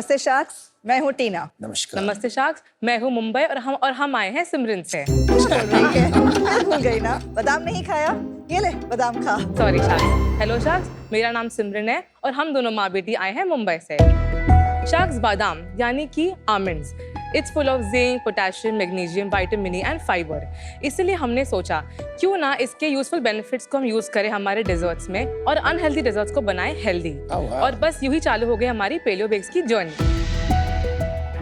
नमस्ते शाक्स, मैं हूँ टीना। नमस्कार। नमस्ते शाक्स, मैं हूँ मुंबई और हम आए हैं सिमरन से। क्या बोल रही है? मैं भूल गई ना, बादाम नहीं खाया? ये ले बादाम खा। Sorry sacks. हेलो शाक्स, मेरा नाम सिमरन है और हम दोनों माँ बेटी आए हैं मुंबई से। शाक्स बादाम यानी कि almonds, it's full of zinc, potassium, magnesium, vitamin E and fibre. इसलिए हमने सोचा क्यों ना इसके यूजफुल बेनिफिट्स को हम यूज करें हमारे डेजर्ट्स में और अनहेल्दी डेजर्ट्स को बनाएं हेल्दी। और बस यूं ही चालू हो गई हमारी पेलियो बेक्स की जर्नी।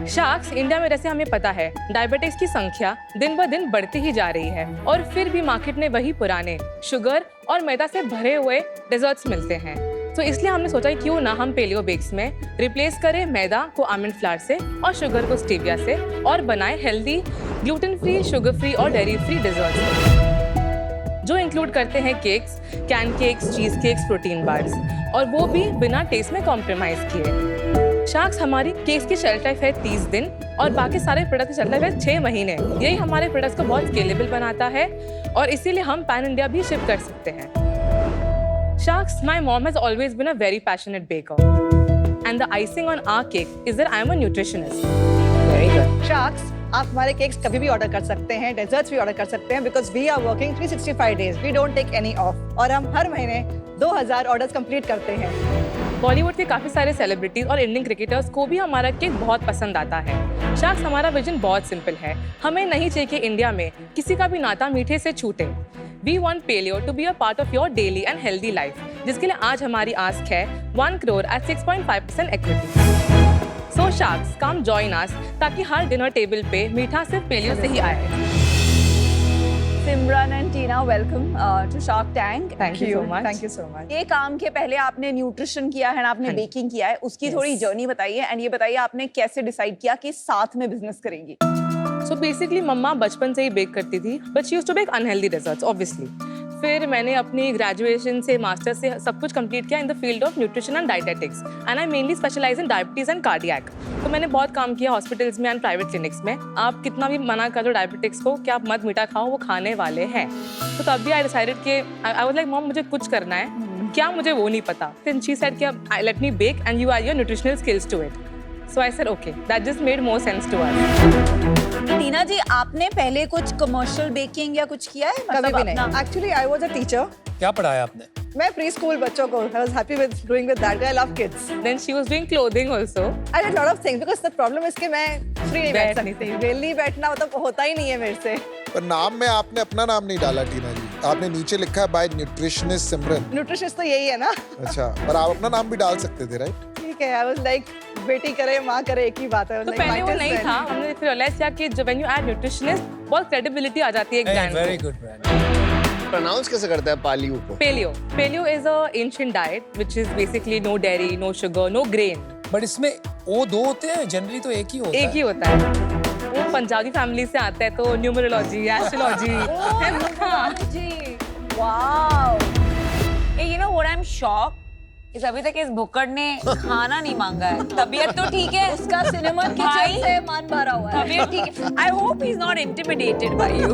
शाक्स, इंडिया में जैसे हमें पता है डायबिटिक्स की संख्या दिन ब दिन बढ़ती ही जा रही है और फिर भी मार्केट में वही पुराने शुगर और मैदा से भरे हुए डेजर्ट्स मिलते हैं। तो इसलिए हमने सोचा कि क्यों ना हम पेलियो बेक्स में रिप्लेस करें मैदा को आमंड फ्लावर से और शुगर को स्टीविया से और बनाएं healthy, gluten free, sugar free और डेयरी फ्री डेजर्ट्स जो इंक्लूड करते हैं केक्स, कैन केक्स, चीज केक्स, प्रोटीन बार्स और वो भी बिना टेस्ट में कॉम्प्रोमाइज किए। शाक्स, हमारी केक्स की शेल्फ लाइफ है 30 दिन और बाकी सारे प्रोडक्ट की शेल्फ लाइफ है 6 महीने। यही हमारे प्रोडक्ट्स को बहुत स्केलेबल बनाता है और इसीलिए हम पैन इंडिया भी शिप कर सकते हैं। Sharks, my mom has always been a very passionate baker. And the icing on our cake is that I am a nutritionist. Very good. Sacks, आप हमारे केक्स कभी भी ऑर्डर कर सकते हैं, डेजर्ट्स भी ऑर्डर कर सकते हैं because we are working 365 days, we don't take any off और हम हर महीने 2000 ऑर्डर्स कंप्लीट करते हैं। बॉलीवुड के काफी सारे सेलिब्रिटीज और इंडियन क्रिकेटर्स को भी हमारा केक बहुत पसंद आता है। शाक्स, हमारा विजन बहुत सिंपल है। हमें नहीं चाहिए कि इंडिया में किसी का भी नाता मीठे से छूटे। We want Paleo to be a part of your daily and healthy life, जिसके लिए आज हमारी आस्क है 1 crore at 6.5% equity. So Sharks, come join us ताकि हर डिनर टेबल पे मीठा सिर्फ पेलियो से ही आए। Simran and Tina, welcome to Shark Tank. Thank you so much. Thank you so much. ये काम के पहले आपने न्यूट्रिशन किया है, आपने बेकिंग किया है, उसकी थोड़ी जर्नी बताइए एंड ये बताइए आपने कैसे डिसाइड किया कि साथ में बिजनेस करेंगी। So basically मम्मा बचपन से ही बेक करती थी, but she used to bake unhealthy desserts, obviously. फिर मैंने अपनी ग्रेजुएशन से मास्टर से सब कुछ कंप्लीट किया in the field of nutrition and dietetics and I mainly specialise in diabetes and cardiac. तो मैंने बहुत काम किया हॉस्पिटल्स में एंड प्राइवेट क्लिनिक्स में। आप कितना भी मना कर दो डायबिटिक्स को कि आप मत मीठा खाओ, वो खाने वाले हैं। तो तब भी आई डिसाइडेड कि आई वाज लाइक मॉम, मुझे कुछ करना है, क्या मुझे वो नहीं पता। फिर शी सेड कि let me bake and you are your nutritional skills to it. So I said okay, that just made more sense to us. Tina ji, आपने पहले कुछ कमर्शियल बेकिंग या कुछ किया है? कभी भी नहीं। Actually I was a teacher. क्या पढ़ाया आपने? मैं प्री स्कूल बच्चों को, I was happy with doing with that. I love kids. Then she was doing clothing also. I did a lot of things because the problem is कि मैं free नहीं बैठ बैठ नहीं सकती। वेली बैठना मतलब होता ही नहीं है मेरे से। पर नाम में आपने अपना नाम नहीं डाला टीना जी, आपने नीचे लिखा है बाय न्यूट्रिशनिस्ट सिमरन। न्यूट्रिशनिस्ट तो यही है ना। अच्छा, पर आप अपना नाम भी डाल सकते थे, राइट? ठीक है, I was like बेटी करे माँ करे एक ही बात है। तो पहले वो नहीं था, हमने फिर रियलाइज किया कि जब व्हेन यू ऐड न्यूट्रिशनिस्ट बहुत क्रेडिबिलिटी आ जाती है एक ब्रांड वेरी को। Good brand. प्रोनाउंस कैसे करते हैं पालियो को? Paleo is a ancient diet which is basically no dairy, no sugar, no grain. But इसमें वो दो होते हैं, जनरली तो एक ही होता है। एक ही होता है। वो पंजाबी फैमिली से आता है तो न्यूमरोलॉजी, एस्ट्रोलॉजी है ना? जी, wow. You know what I'm shocked? इस अभी तक इस भुक्कड़ ने खाना नहीं मांगा है। तबीयत तो ठीक है, उसका सिनेमा किचन से मन भरा हुआ है। तबीयत ठीक है। I hope he's not intimidated by you.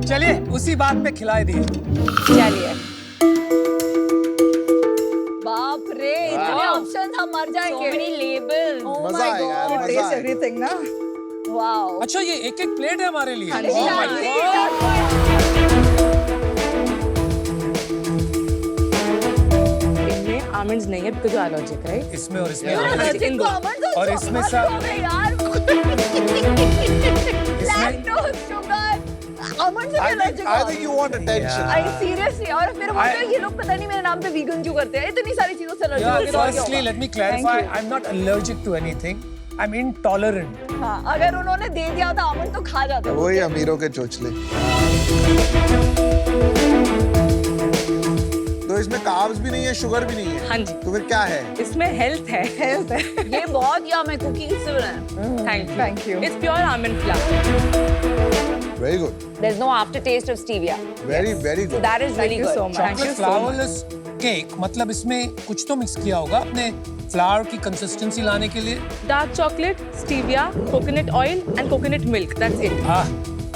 चलिए उसी बात पे खिलाए दिए। चलिए। बाप रे, इतने ऑप्शंस हम मर जाएंगे। So many labels. Oh मजा my आएगा यार, God. मजा टेस्ट आएगा। एवरीथिंग ना। Wow. अच्छा, ये एक एक प्लेट है हमारे लिए। हाँ जी। Oh my God. इनमें आमंड्स नहीं है बिकॉज़ एलर्जिक, राइट? इसमें और इसमें इन दो। और इसमें सब यार लैक्टोज, शुगर, आमंड से allergy I think you want attention. I seriously. और फिर बोलते हैं ये लोग पता नहीं मेरे नाम पे वीगन क्यों करते हैं, इतनी सारी चीजों से एलर्जी होगी तो और क्या firstly होगा? let me clarify, I'm not allergic to anything. I'm intolerant. हाँ, अगर उन्होंने दे दिया था आमंड तो खा जाते। वही अमीरों के चोचले। तो इसमें कार्ब्स भी नहीं है, शुगर भी नहीं है। हाँ जी। तो फिर क्या है? इसमें हेल्थ है। हेल्थ है। ये बहुत यम है, कुकीज से बना है। Thank you. you. It's pure almond flour. Very good. There's no aftertaste of stevia. Very very So good. that is really Thank you good. so much. Thank you Chocolate so much. flourless cake, मतलब इसमें कुछ तो mix किया होगा अपने flower की consistency लाने के लिए। Dark chocolate, stevia, coconut oil and coconut milk. That's it.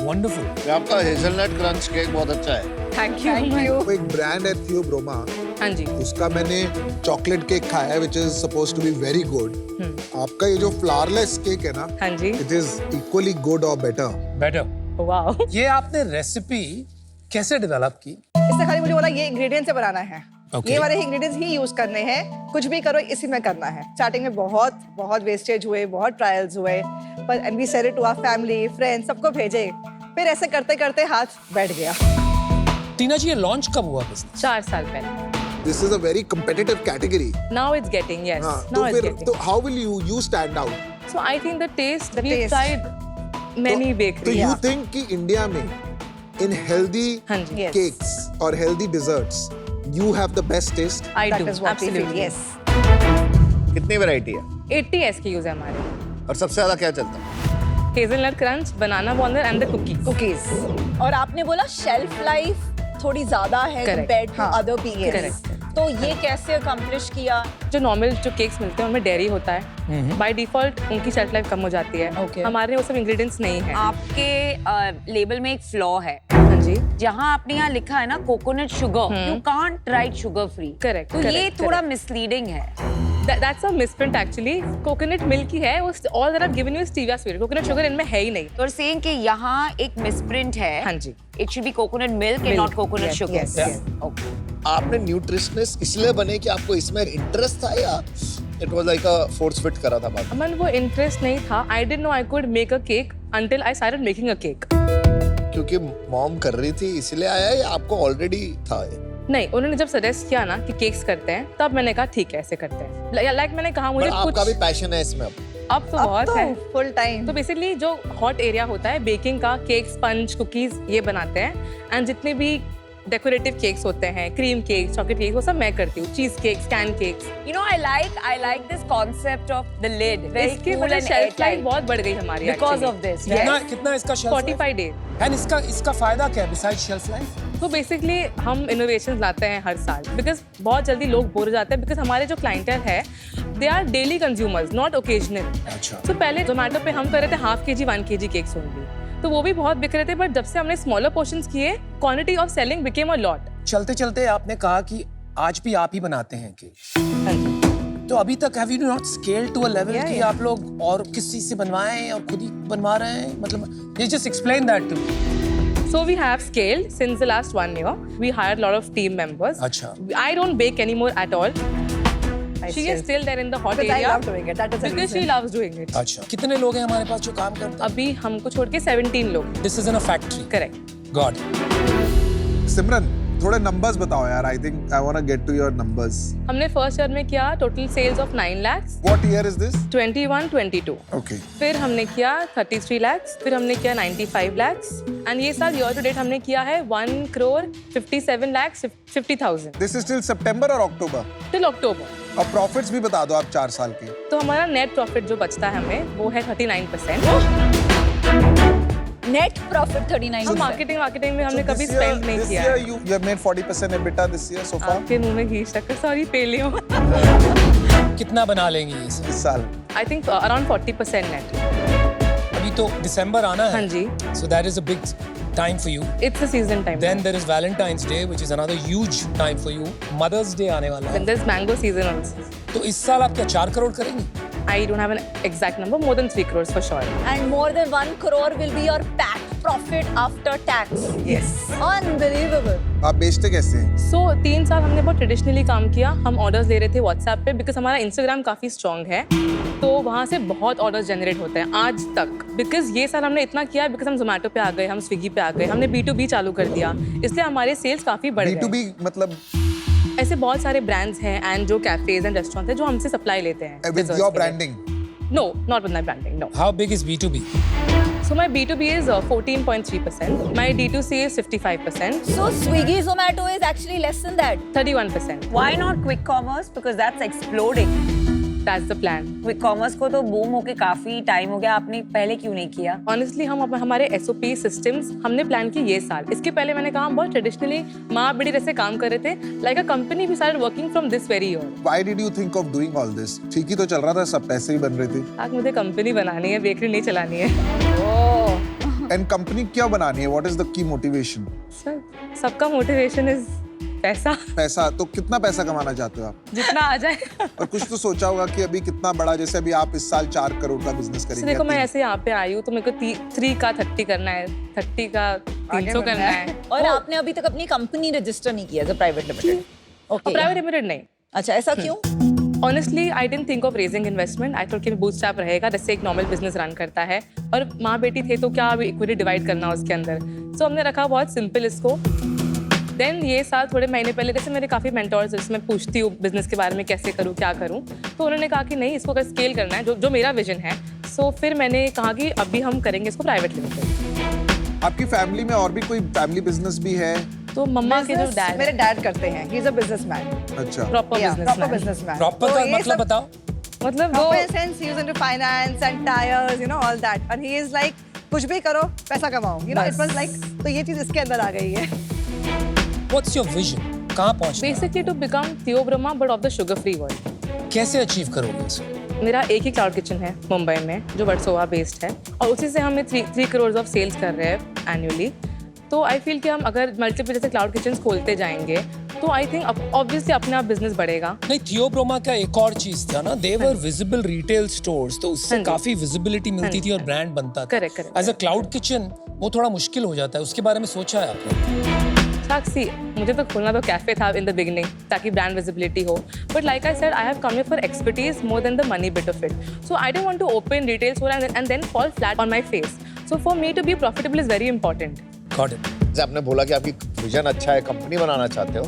Wonderful. आपका हेजलनट क्रंच केक बहुत अच्छा है। Thank you. वो एक ब्रांड है थियोब्रोमा, हाँ जी। उसका मैंने चॉकलेट केक खाया है which is supposed to be very good. आपका ये जो फ्लावरलेस केक है ना, हाँ जी। इट इज इक्वली गुड और बेटर। बेटर। वाओ। ये आपने रेसिपी कैसे डेवलप की? इससे खाली मुझे बोला ये इंग्रेडिएंट्स से बनाना है, Okay. ये वाले इंग्रेडिएंट्स ही यूज करने हैं, कुछ भी करो इसी में करना है। स्टार्टिंग में बहुत वेस्टेज हुए, बहुत ट्रायल्स हुए, पर and we said it to our family friends, सबको भेजे, फिर ऐसे करते करते हाथ बैठ गया। टीना जी, ये लॉन्च कब हुआ बिजनेस? 4 साल पहले। This is a very competitive category. Now it's getting, yes. हाँ, Now तो it's फिर getting. तो how will you stand out? So I think the taste, The we've taste. tried many तो bakeries. यू थिंक कि India में इन healthy हाँ जी। Yes. केक्स और healthy desserts you have the best taste? I That do, is what we feel, absolutely. yes. कितनी variety है 80 SKUs है हमारे। और सबसे ज्यादा क्या चलता है? Hazelnut crunch, banana walnut and the cookies. Cookies. और आपने बोला शेल्फ लाइफ थोड़ी ज्यादा है Correct. कंपेयर्ड टू हाँ. Other bakeries, Correct. तो ये कैसे अकम्प्लिश किया? जो नॉर्मल जो केक्स मिलते हैं उनमें डेयरी होता है, बाय डिफॉल्ट उनकी शेल्फ लाइफ कम हो जाती है। Okay. हमारे वो सब इंग्रेडिएंट्स नहीं है। आपके लेबल में एक फ्लॉ है, हाँ जी। जहाँ आपने यहाँ लिखा है ना coconut sugar, you can't right sugar free. Correct, तो ये correct, थोड़ा correct. मिसलीडिंग है। That's a misprint actually. Coconut milk ही है, all that I've given you is stevia sweet. Coconut sugar इनमें है ही नहीं। तो सेइंग कि यहाँ एक मिसप्रिंट है। हाँ जी। It should be coconut milk and Milk. Not coconut Yes, sugar. yes, yes. आपने न्यूट्रिशनिस्ट इसलिए बने कि आपको इसमें इंटरेस्ट था या it was like a force fit करा था बात? अमन, वो इंटरेस्ट नहीं था। I didn't know I could make a cake until I started making a cake. क्योंकि मॉम कर रही थी इसलिए आया या आपको ऑलरेडी था ये? नहीं, उन्होंने जब सजेस्ट किया ना कि केक्स करते हैं, तब मैंने कहा ठीक है, ऐसे करते हैं। लाइक मैंने कहा मुझे पर आपका भी कुछ पैशन है इसमें अब? अब तो बहुत है। Full time. तो बेसिकली जो हॉट एरिया होता है बेकिंग का, केक, स्पंज, कुकीज ये बनाते हैं, एंड जितने भी डेकोरेटिव केक्स होते हैं, क्रीम केक, चॉकलेट केक, वो सब मैं करती हूँ। चीज cakes, can cakes. You know, I like this concept of the lid. Very इसकी cool वजह and शेल्फ लाइफ airtight. बहुत बढ़ गई हमारी Because actually. of this, कितना इसका शेल्फ 45 डेज। एंड इसका फायदा क्या है बिसाइड शेल्फ लाइफ? तो बेसिकली हम इनोवेशन लाते हैं हर साल, बिकॉज बहुत जल्दी लोग बोर हो जाते हैं, बिकॉज हमारे जो क्लाइंटेल है they are daily consumers, not occasional. अच्छा। तो पहले जोमेटो पे हम कर रहे थे half KG 1 kg cakes only, तो वो भी बहुत बिक रहे थे, बट जब से हमने स्मॉलर पोर्शंस किए, quantity of selling became a lot. चलते चलते आपने कहा कि आज भी आप ही बनाते हैं केक, तो अभी तक have you not scale to a level कि आप लोग और किसी से बनवाएं और खुद ही बनवा रहे हैं? मतलब ये just explain that to me. So we have scaled since the last 1 year. We hired a lot of team members. अच्छा। I don't bake anymore at all. She is still there in the hot Because I area. love doing it. That is the Because she reason. loves doing it. अच्छा, कितने लोग हैं हमारे पास जो काम करते हैं? अभी हमको छोड़ के 17 लोग। This is in a factory. Correct. God. Simran, थोड़े नंबर्स बताओ यार। I think I want to get to your numbers. हमने फर्स्ट ईयर में किया total sales of 9 lakhs, what year is this? 21-22। Okay. फिर हमने किया 33 lakhs, फिर हमने किया 95 lakhs, एंड ये साल ईयर टू डेट हमने किया है 1,57,50,000 दिस इज टिल सितंबर और अक्टूबर? टिल अक्टूबर। और प्रॉफिट्स भी बता दो आप 4 साल के। तो हमारा नेट प्रॉफिट जो बचता है हमें वो है 39%। Net profit 39%। हम मार्केटिंग में हमने So कभी this year- स्पेंड नहीं this किया। year you have made 40% EBITDA this year so far? आपके मुंह में घी शक्कर, सॉरी पेलियो। कितना बना लेंगे ये सब? इस साल आई थिंक अराउंड 40% नेट। अभी तो दिसंबर आना है। हाँ जी। So that is a big time for you. It's a season time. Then there is Valentine's Day, which is another huge time for you. Mother's Day आने वाला है। There is mango season also. तो इस साल आप क्या 4 करोड़ करेंगे? I don't have an exact number, more than 3 crores for sure. And more than 1 crore will be your PAT, profit after tax. Yes. Unbelievable. आप बेचते कैसे हैं? सो 3 साल हमने बहुत ट्रेडिशनली काम किया। हम ऑर्डर्स ले रहे थे व्हाट्सएप पे, बिकॉज हमारा इंस्टाग्राम काफ़ी स्ट्रॉन्ग है, तो वहाँ से बहुत ऑर्डर्स जनरेट होते हैं आज तक। बिकॉज ये साल हमने इतना किया बिकॉज हम जोमेटो पे आ गए, हम स्विगी पे आ गए, हमने B2B चालू कर दिया, इसलिए हमारे सेल्स काफ़ी बढ़ गए। B2B मतलब ऐसे बहुत सारे ब्रांड्स हैं एंड जो कैफेज एंड रेस्टोरेंट हैं जो हमसे सप्लाई लेते हैं with your branding? No, not with my branding, no. How big is B2B? So my B2B is 14.3%, my D2C is 55%, So Swiggy, Zomato is actually less than that. 31%. Why not quick commerce? Because that's exploding. That's the plan. Quick commerce को तो boom होके काफी time हो गया, आपने पहले क्यों नहीं किया? Honestly, हम हमारे SOP systems हमने प्लान किए ये साल। इसके पहले मैंने कहा हम बहुत ट्रेडिशनली माँ बेटी जैसे काम कर रहे थे, like a company we started working from this very year. Why did you think of doing all this? ठीक ही तो चल रहा था, सब पैसे ही बन रहे थे। आज मुझे कंपनी बनानी है, बेकरी नहीं चलानी है। And company क्यों बनानी है? What is the key motivation? Sir सबका मोटिवेशन इज पैसा, पैसा, तो कितना पैसा कमाना चाहते हो आप? जितना आ जाए। और कुछ तो सोचा होगा कि अभी कितना बड़ा, जैसे अभी आप इस साल 4 करोड़ का बिजनेस तो करेंगे। देखो मैं या ऐसे यहाँ पे आई हूँ तो मेरे को 3 का 30 करना है, 30 का 300 बढ़ना करना है। है। और आपने अभी तक अपनी कंपनी रजिस्टर नहीं किया as a private limited? Okay, private limited नहीं। अच्छा, ऐसा क्यों? Honestly I didn't think of raising investment. I thought कि बूटस्ट्रैप रहेगा, जैसे एक नॉर्मल बिजनेस रन करता है, और माँ बेटी थे तो क्या इक्विटी डिवाइड करना उसके अंदर। सो हमने रखा बहुत सिंपल इसको। देन ये साल थोड़े महीने पहले, जैसे मेरे काफ़ी मेंटोर्स जिसमें पूछती हूँ बिजनेस के बारे में, कैसे करूँ क्या करूँ, तो उन्होंने कहा कि नहीं, इसको अगर स्केल करना है, जो मेरा विजन है, सो फिर मैंने कहा कि अभी हम करेंगे इसको प्राइवेट लिमिटेड। आपकी फैमिली में और भी कोई फैमिली बिजनेस भी है? तो मम्मा के जो Business डैड मेरे डैड करते हैं, ही इज अ बिजनेसमैन, अच्छा, proper proper business, businessman. Proper का मतलब बताओ। मतलब वो Proper sense, he is into finance and tires, you know, all that. And he is like, कुछ भी करो, पैसा कमाओ. You know, it was like, तो ये चीज इसके अंदर आ गई है. What's your vision? कहाँ पहुँचना है? बेसिकली टू बिकम थियो Brahma but of the sugar free world. कैसे अचीव करोगे इसको? मेरा एक ही क्लाउड किचन है मुंबई में जो वर्सोवा बेस्ड है, और उसी से हमें 3 करोड़ ऑफ सेल्स कर रहे हैं एनुअली। तो आई फील कि हम अगर मल्टीपल जैसे क्लाउड किचन खोलते जाएंगे तो आई थिंक ऑब्वियसली अपने आप बिजनेस बढ़ेगा। नहीं, थियो ब्रोमा का एक और चीज था ना, दे वर विजिबल रिटेल स्टोर्स, तो उससे हाँ जी। काफी विजिबिलिटी मिलती हाँ थी और ब्रांड बनता था। Correct, correct. As a cloud kitchen वो थोड़ा मुश्किल हो जाता है, उसके बारे में सोचा है आपने? साक्षी, मुझे तो खोलना तो कैफे था इन द बिगिनिंग ताकि ब्रांड विजिबिलिटी हो, but like I said I have come here for expertise more than the money bit of it. So I don't want to open retail store and then fall flat on my face. So for me to be profitable is very important. Got it. जैसे आपने बोला कि आपकी vision अच्छा है, company बनाना चाहते हो,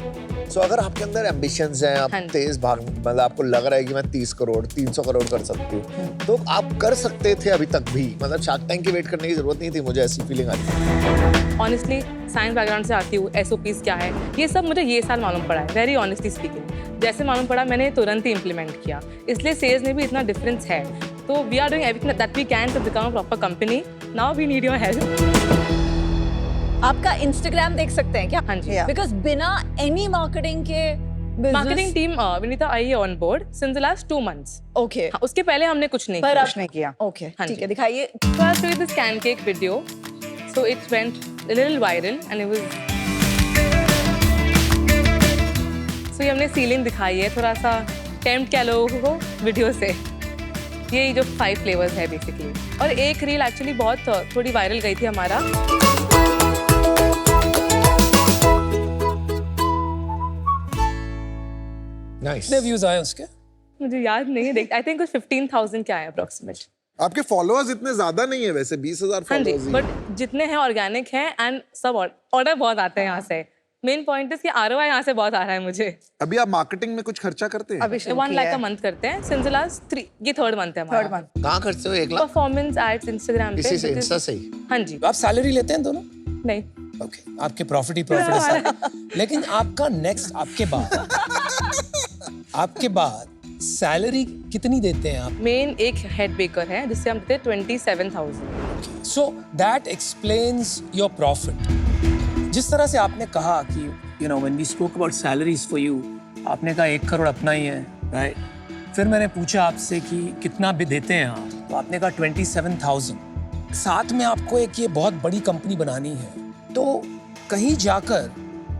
सो अगर आपके अंदर एम्बिशंस हैं, आप हाँ जी। तेज भाग, मतलब आपको लग रहा है कि मैं 30 करोड़ 300 करोड़ कर सकती हूँ, तो आप कर सकते थे अभी तक भी, मतलब शार्क टैंक की वेट करने की जरूरत नहीं थी, मुझे ऐसी फीलिंग आती है। ऑनेस्टली साइंस बैकग्राउंड से आती हूँ, SOPs क्या है ये सब मुझे ये साल मालूम पड़ा है। वेरी ऑनेस्टली स्पीकिंग, जैसे मालूम पड़ा मैंने तुरंत ही इम्प्लीमेंट किया, इसलिए सेल्स में भी इतना डिफरेंस है। तो we are doing everything that we can to become a proper company. Now we need your help. आपका इंस्टाग्राम देख सकते हैं क्या? हाँ जी। Yeah. बिकॉज बिना एनी मार्केटिंग के मार्केटिंग टीम विनीता आई है on board since the last 2 months। Okay, उसके पहले हमने कुछ नहीं पर किया। कुछ नहीं किया. ओके, हाँ ठीक जी। है, दिखाइए। So I'll show you this pancake video. So it went a little viral and it was. So ये हमने सीलिंग दिखाई है, थोड़ा सा टेम्प्ट किया लोगों को वीडियो से। ये जो 5 फ्लेवर्स है बेसिकली, और एक रील एक्चुअली बहुत थोड़ी वायरल गई थी हमारा। नाइस। कितने व्यूज आए उसके? मुझे याद नहीं है, आई थिंक कुछ 15,000 क्या है अप्रोक्सिमेट। आपके फॉलोअर्स इतने ज्यादा नहीं है वैसे, 20,000 हाँ जी, फॉलोअर्स। बट जितने हैं ऑर्गेनिक हैं एंड सब ऑर्डर बहुत आते हैं यहाँ से। मेन पॉइंट है कि ROI यहाँ से बहुत आ रहा है मुझे। अभी आप मार्केटिंग में कुछ खर्चा करते हैं? अभी शुरू 1 किया लाख का है. मंथ करते हैं सिंस द लास्ट 3, ये 3rd मंथ है हमारा। 3rd month. कहाँ खर्चते हो 1 लाख? परफॉर्मेंस एड्स इंस्टाग्राम पे। इसी से, इंस्टा से ही? हाँ जी। आप सैलरी लेते हैं दोनों? नहीं, ओके, आपके प्रॉफिट ही प्रॉफिट है। लेकिन आपका नेक्स्ट, आपके बाद सैलरी कितनी देते हैं आप? मेन एक हेड बेकर है जिससे हम देते हैं 27,000। So that explains your profit. जिस तरह से आपने कहा कि you know when we spoke about salaries for you, आपने कहा 1 करोड़ अपना ही है, राइट? फिर मैंने पूछा आपसे कि कितना भी देते हैं आप, तो आपने कहा 27,000। साथ में आपको एक ये बहुत बड़ी कंपनी बनानी है, तो कहीं जाकर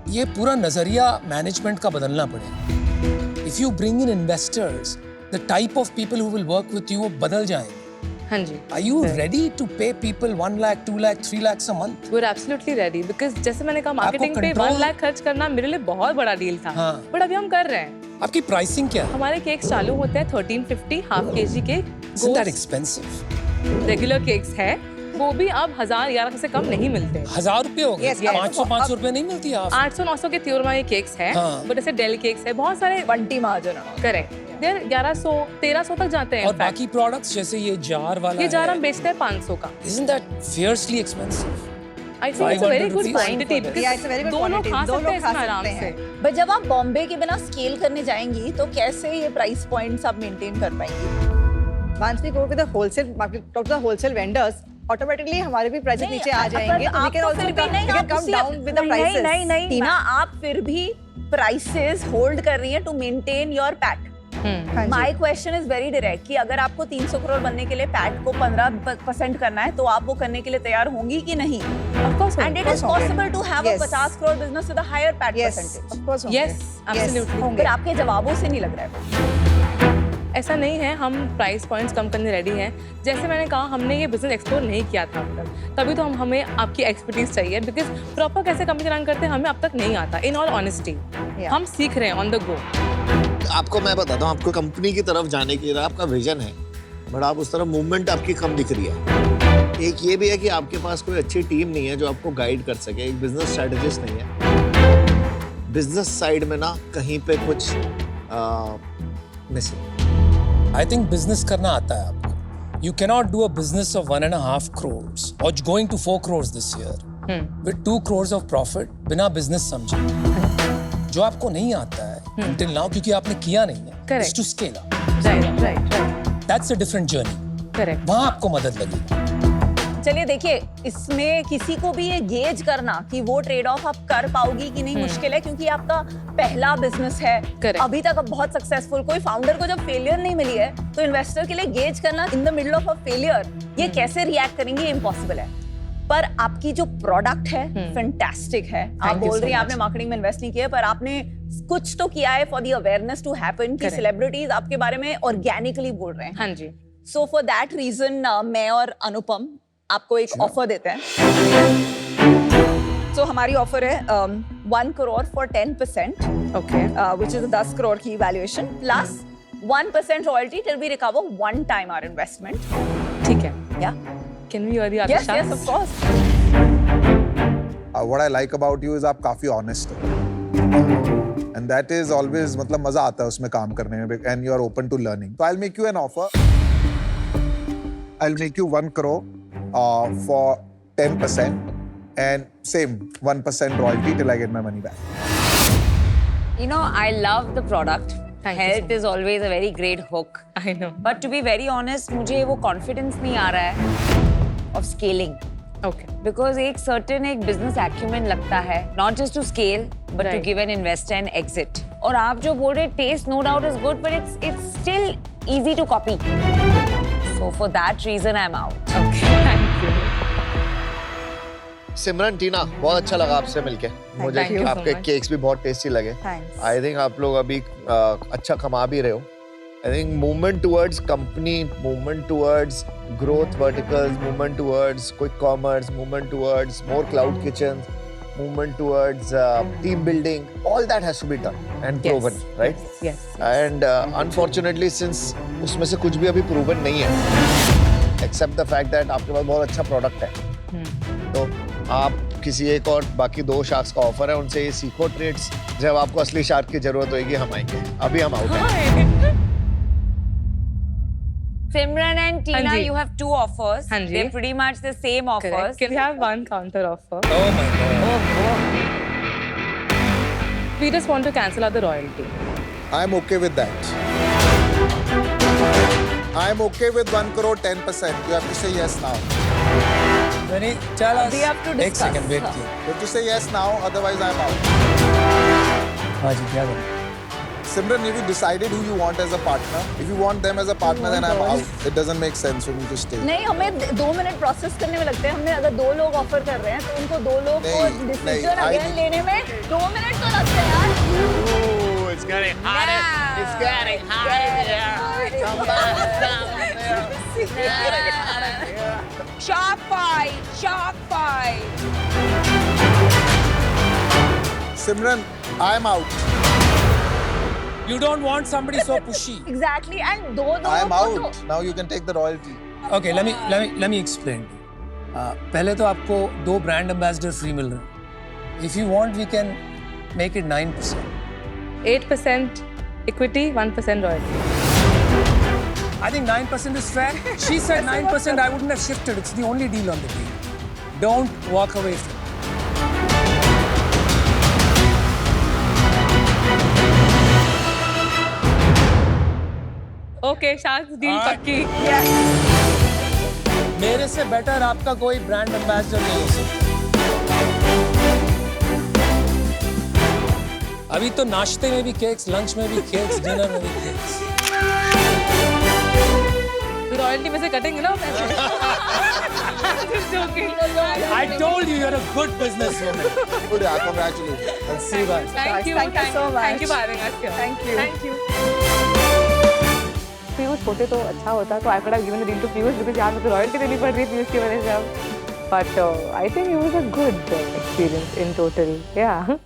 ये पूरा नजरिया मैनेजमेंट का बदलना पड़ेगा। If you bring in investors, the type of people who will work with you वो बदल जाएंगे। हाँ जी। Are you ready to pay people 1 lakh, 2 lakh, 3 lakhs a month? We're absolutely ready because जैसे मैंने कहा मार्केटिंग पे control- 1 लाख खर्च करना मेरे लिए बहुत बड़ा डील था, हाँ। बट अभी हम कर रहे हैं। आपकी प्राइसिंग क्या है? हमारे केक्स चालू होते हैं 1350 half kg cake. Isn't that expensive? Regular cakes है, वो भी अब 1000-1100 से कम नहीं मिलते। 1000 रुपए हो गए? Yes, yes. 500 रुपए नहीं मिलती आप? 800-900 के थियोरमा ये केक्स है, हाँ। बट ऐसे डेल केक्स है, बहुत सारे बंटी महाजन। करेक्ट। देर 1100-1300 तक जाते हैं। और in fact। बाकी प्रोडक्ट्स जैसे ये जार वाला ये जार है, हम बेचते हैं 500 का। Isn't that fiercely expensive? I think it's a very 500 good rupees? Quantity. Yeah, it's a very good दो लोग quantity. खा दो सकते हैं लोग खा इसमें आराम सकते से। हैं। बट जब आप बॉम्बे के बिना स्केल करने जाएंगी तो कैसे ये प्राइस पॉइंट्स आप मेंटेन कर पाएंगी? Once we go with the wholesale market, talk to the wholesale vendors, automatically हमारे भी prices नीचे आ जाएंगे, तो we can also come down with the prices. नहीं टीना, आप फिर भी प्राइसेस होल्ड कर रही हैं टू मेंटेन योर पैट। हाँ जी। My question is very direct कि अगर आपको 300 करोड़ बनने के लिए पैट को 15% करना है तो आप वो करने के लिए तैयार होंगी कि नहीं? Of course, and it is होंगे। Possible to have a Yes. 50 crore business with a higher PAT Yes, percentage. of course होंगे। Yes, absolutely. होंगे। पर आपके जवाबों से नहीं लग रहा है। ऐसा नहीं है, हम प्राइस पॉइंट्स कम करने रेडी हैं। जैसे मैंने कहा, हमने ये बिजनेस एक्सप्लोर नहीं किया था अब तक, तभी तो हमें आपकी एक्सपर्टीज चाहिए, बिकॉज प्रॉपर कैसे कंपनी रन करते हैं हमें अब तक नहीं आता। In all honesty Yeah. हम सीख रहे हैं ऑन द गो। आपको मैं बताता हूँ, आपको कंपनी की तरफ जाने के लिए आपका विजन है, बट आप उस तरफ मूवमेंट आपकी कम दिख रही है। एक ये भी है कि आपके पास कोई अच्छी टीम नहीं है जो आपको गाइड कर सके, एक बिजनेस स्ट्रेटेजिस्ट नहीं है। बिजनेस साइड में ना कहीं पे कुछ मिसिंग। आई थिंक बिजनेस करना आता है आपको। You cannot do a business of 1.5 crores और going to 4 crores this year with 2 crores of profit बिना बिजनेस समझे। जो आपको नहीं आता है until now, क्योंकि आपने किया नहीं है, Correct. is to scale up. Right right right, That's a different journey. Correct. वहाँ आपको मदद लगेगी। चलिए देखिए, इसमें किसी को भी ये गेज करना कि वो ट्रेड ऑफ आप कर पाओगी कि नहीं मुश्किल है, क्योंकि आपका पहला बिजनेस है। Correct. अभी तक आप बहुत सक्सेसफुल, कोई फाउंडर को जब फेलियर नहीं मिली है तो इन्वेस्टर के लिए गेज करना in the middle of a failure, ये कैसे रिएक्ट करेंगे, इम्पॉसिबल है। पर आपकी जो प्रोडक्ट है फैंटास्टिक है। आप Thank you बोल so रही हैं much. आपने मार्केटिंग में इन्वेस्ट नहीं किया, पर आपने कुछ तो किया है for the awareness to happen कि Correct. सेलिब्रिटीज आपके बारे में ऑर्गेनिकली बोल रहे हैं। हाँ जी। सो फॉर दैट रीजन मैं और अनुपम आपको एक ऑफर देते हैं। सो हमारी ऑफर है 1 crore for 10%, okay, which is 10 crore की valuation plus 1% royalty till we recover one time our investment. ठीक है। या can we hear the other yes yes of sharks? Course. what I like about you is आप काफी honest हो, and that is always मतलब मजा आता है उसमें काम करने में, and you are open to learning. So I'll make you an offer. I'll make you 1 crore for 10% and same 1% royalty till I get my money back. You know, I love the product. Thank you so Health is always a very great hook. I know. But to be very honest, मुझे वो confidence नहीं आ रहा है of scaling. Okay. Because एक certain एक business acumen लगता है, not just to scale, but to Right. give an investor an exit. और आप जो बोल रहे taste no doubt is good, but it's still easy to copy. So for that reason, I'm out. Okay. Thank you. सिमरन, टीना, बहुत अच्छा लगा आपसे मिलके। मुझे Thank you so आपके much. केक्स भी बहुत टेस्टी लगे। Thanks. आई थिंक आप लोग अभी अच्छा कमा भी रहे हो। I think movement towards company, movement towards growth verticals, movement towards quick commerce, movement towards more cloud kitchens, movement towards team building, all that has to be done and proven, right? Yes. And unfortunately, since उसमें से कुछ भी अभी proven नहीं है, except the fact that आपके पास बहुत अच्छा product है, तो आप किसी एक और बाकी 2 शार्क्स का ऑफर है, उनसे ये सीखो ट्रेड्स। जब आपको असली शार्क की जरूरत होगी हम आएंगे, अभी हम आउट हैं। Simran and Tina, Hanji. you have 2 offers. Hanji. They're pretty much the same offers. Correct. Can we have one counter offer? Oh my God. We just want to cancel out the royalty. I'm okay with that. I'm okay with 1 crore 10%. You have to say yes now. नहीं, चल We have to एक discuss. Second wait किया। You have to say yes now, otherwise I'm out. हाँ जी, क्या करें? Simran, have you decided who you want as a partner? If you want them as a partner, then I'm out. It doesn't make sense for me to stay. नहीं, हमें 2 minute process करने में लगते हैं। हमने अगर 2 लोग ऑफर कर रहे हैं तो उनको 2 लोग को नहीं, डिसीजन नहीं, I अगेन think- लेने में 2 मिनट तो लगते हैं यार। It's getting hotter. It's getting hotter. Shark fight! Shark fight! Simran, I'm out. You don't want somebody so pushy. Exactly, and 2 I'm लोगों को out. Now you can take the royalty. Okay, let me explain to you. पहले तो आपको 2 brand ambassador free मिल रहे हैं. If you want, we can make it 9%. 8% equity, 1% royalty. I think 9% is fair. She said 9%. I wouldn't have shifted. It's the only deal on the deal. Don't walk away from it. Okay, Sharks deal पक्की. मेरे से better आपका कोई brand ambassador नहीं हो सकता. अभी तो नाश्ते में भी केक्स, लंच में भी केक्स, डिनर में भी केक्स. रॉयल्टी में से कटेंगे ना पैसे। Just joking. I told you you're a good businesswoman. Good, yeah, congratulations. Let's see, guys. Thank you. Thank you so much. Thank you for having us here. Thank you. Thank you. Piyush होते तो अच्छा होता, तो I could have given the ring to Piyush because यहाँ पे तो royalty देनी पड़ रही है पीयूष की वजह से अब. But I think it was a good experience in total. Yeah.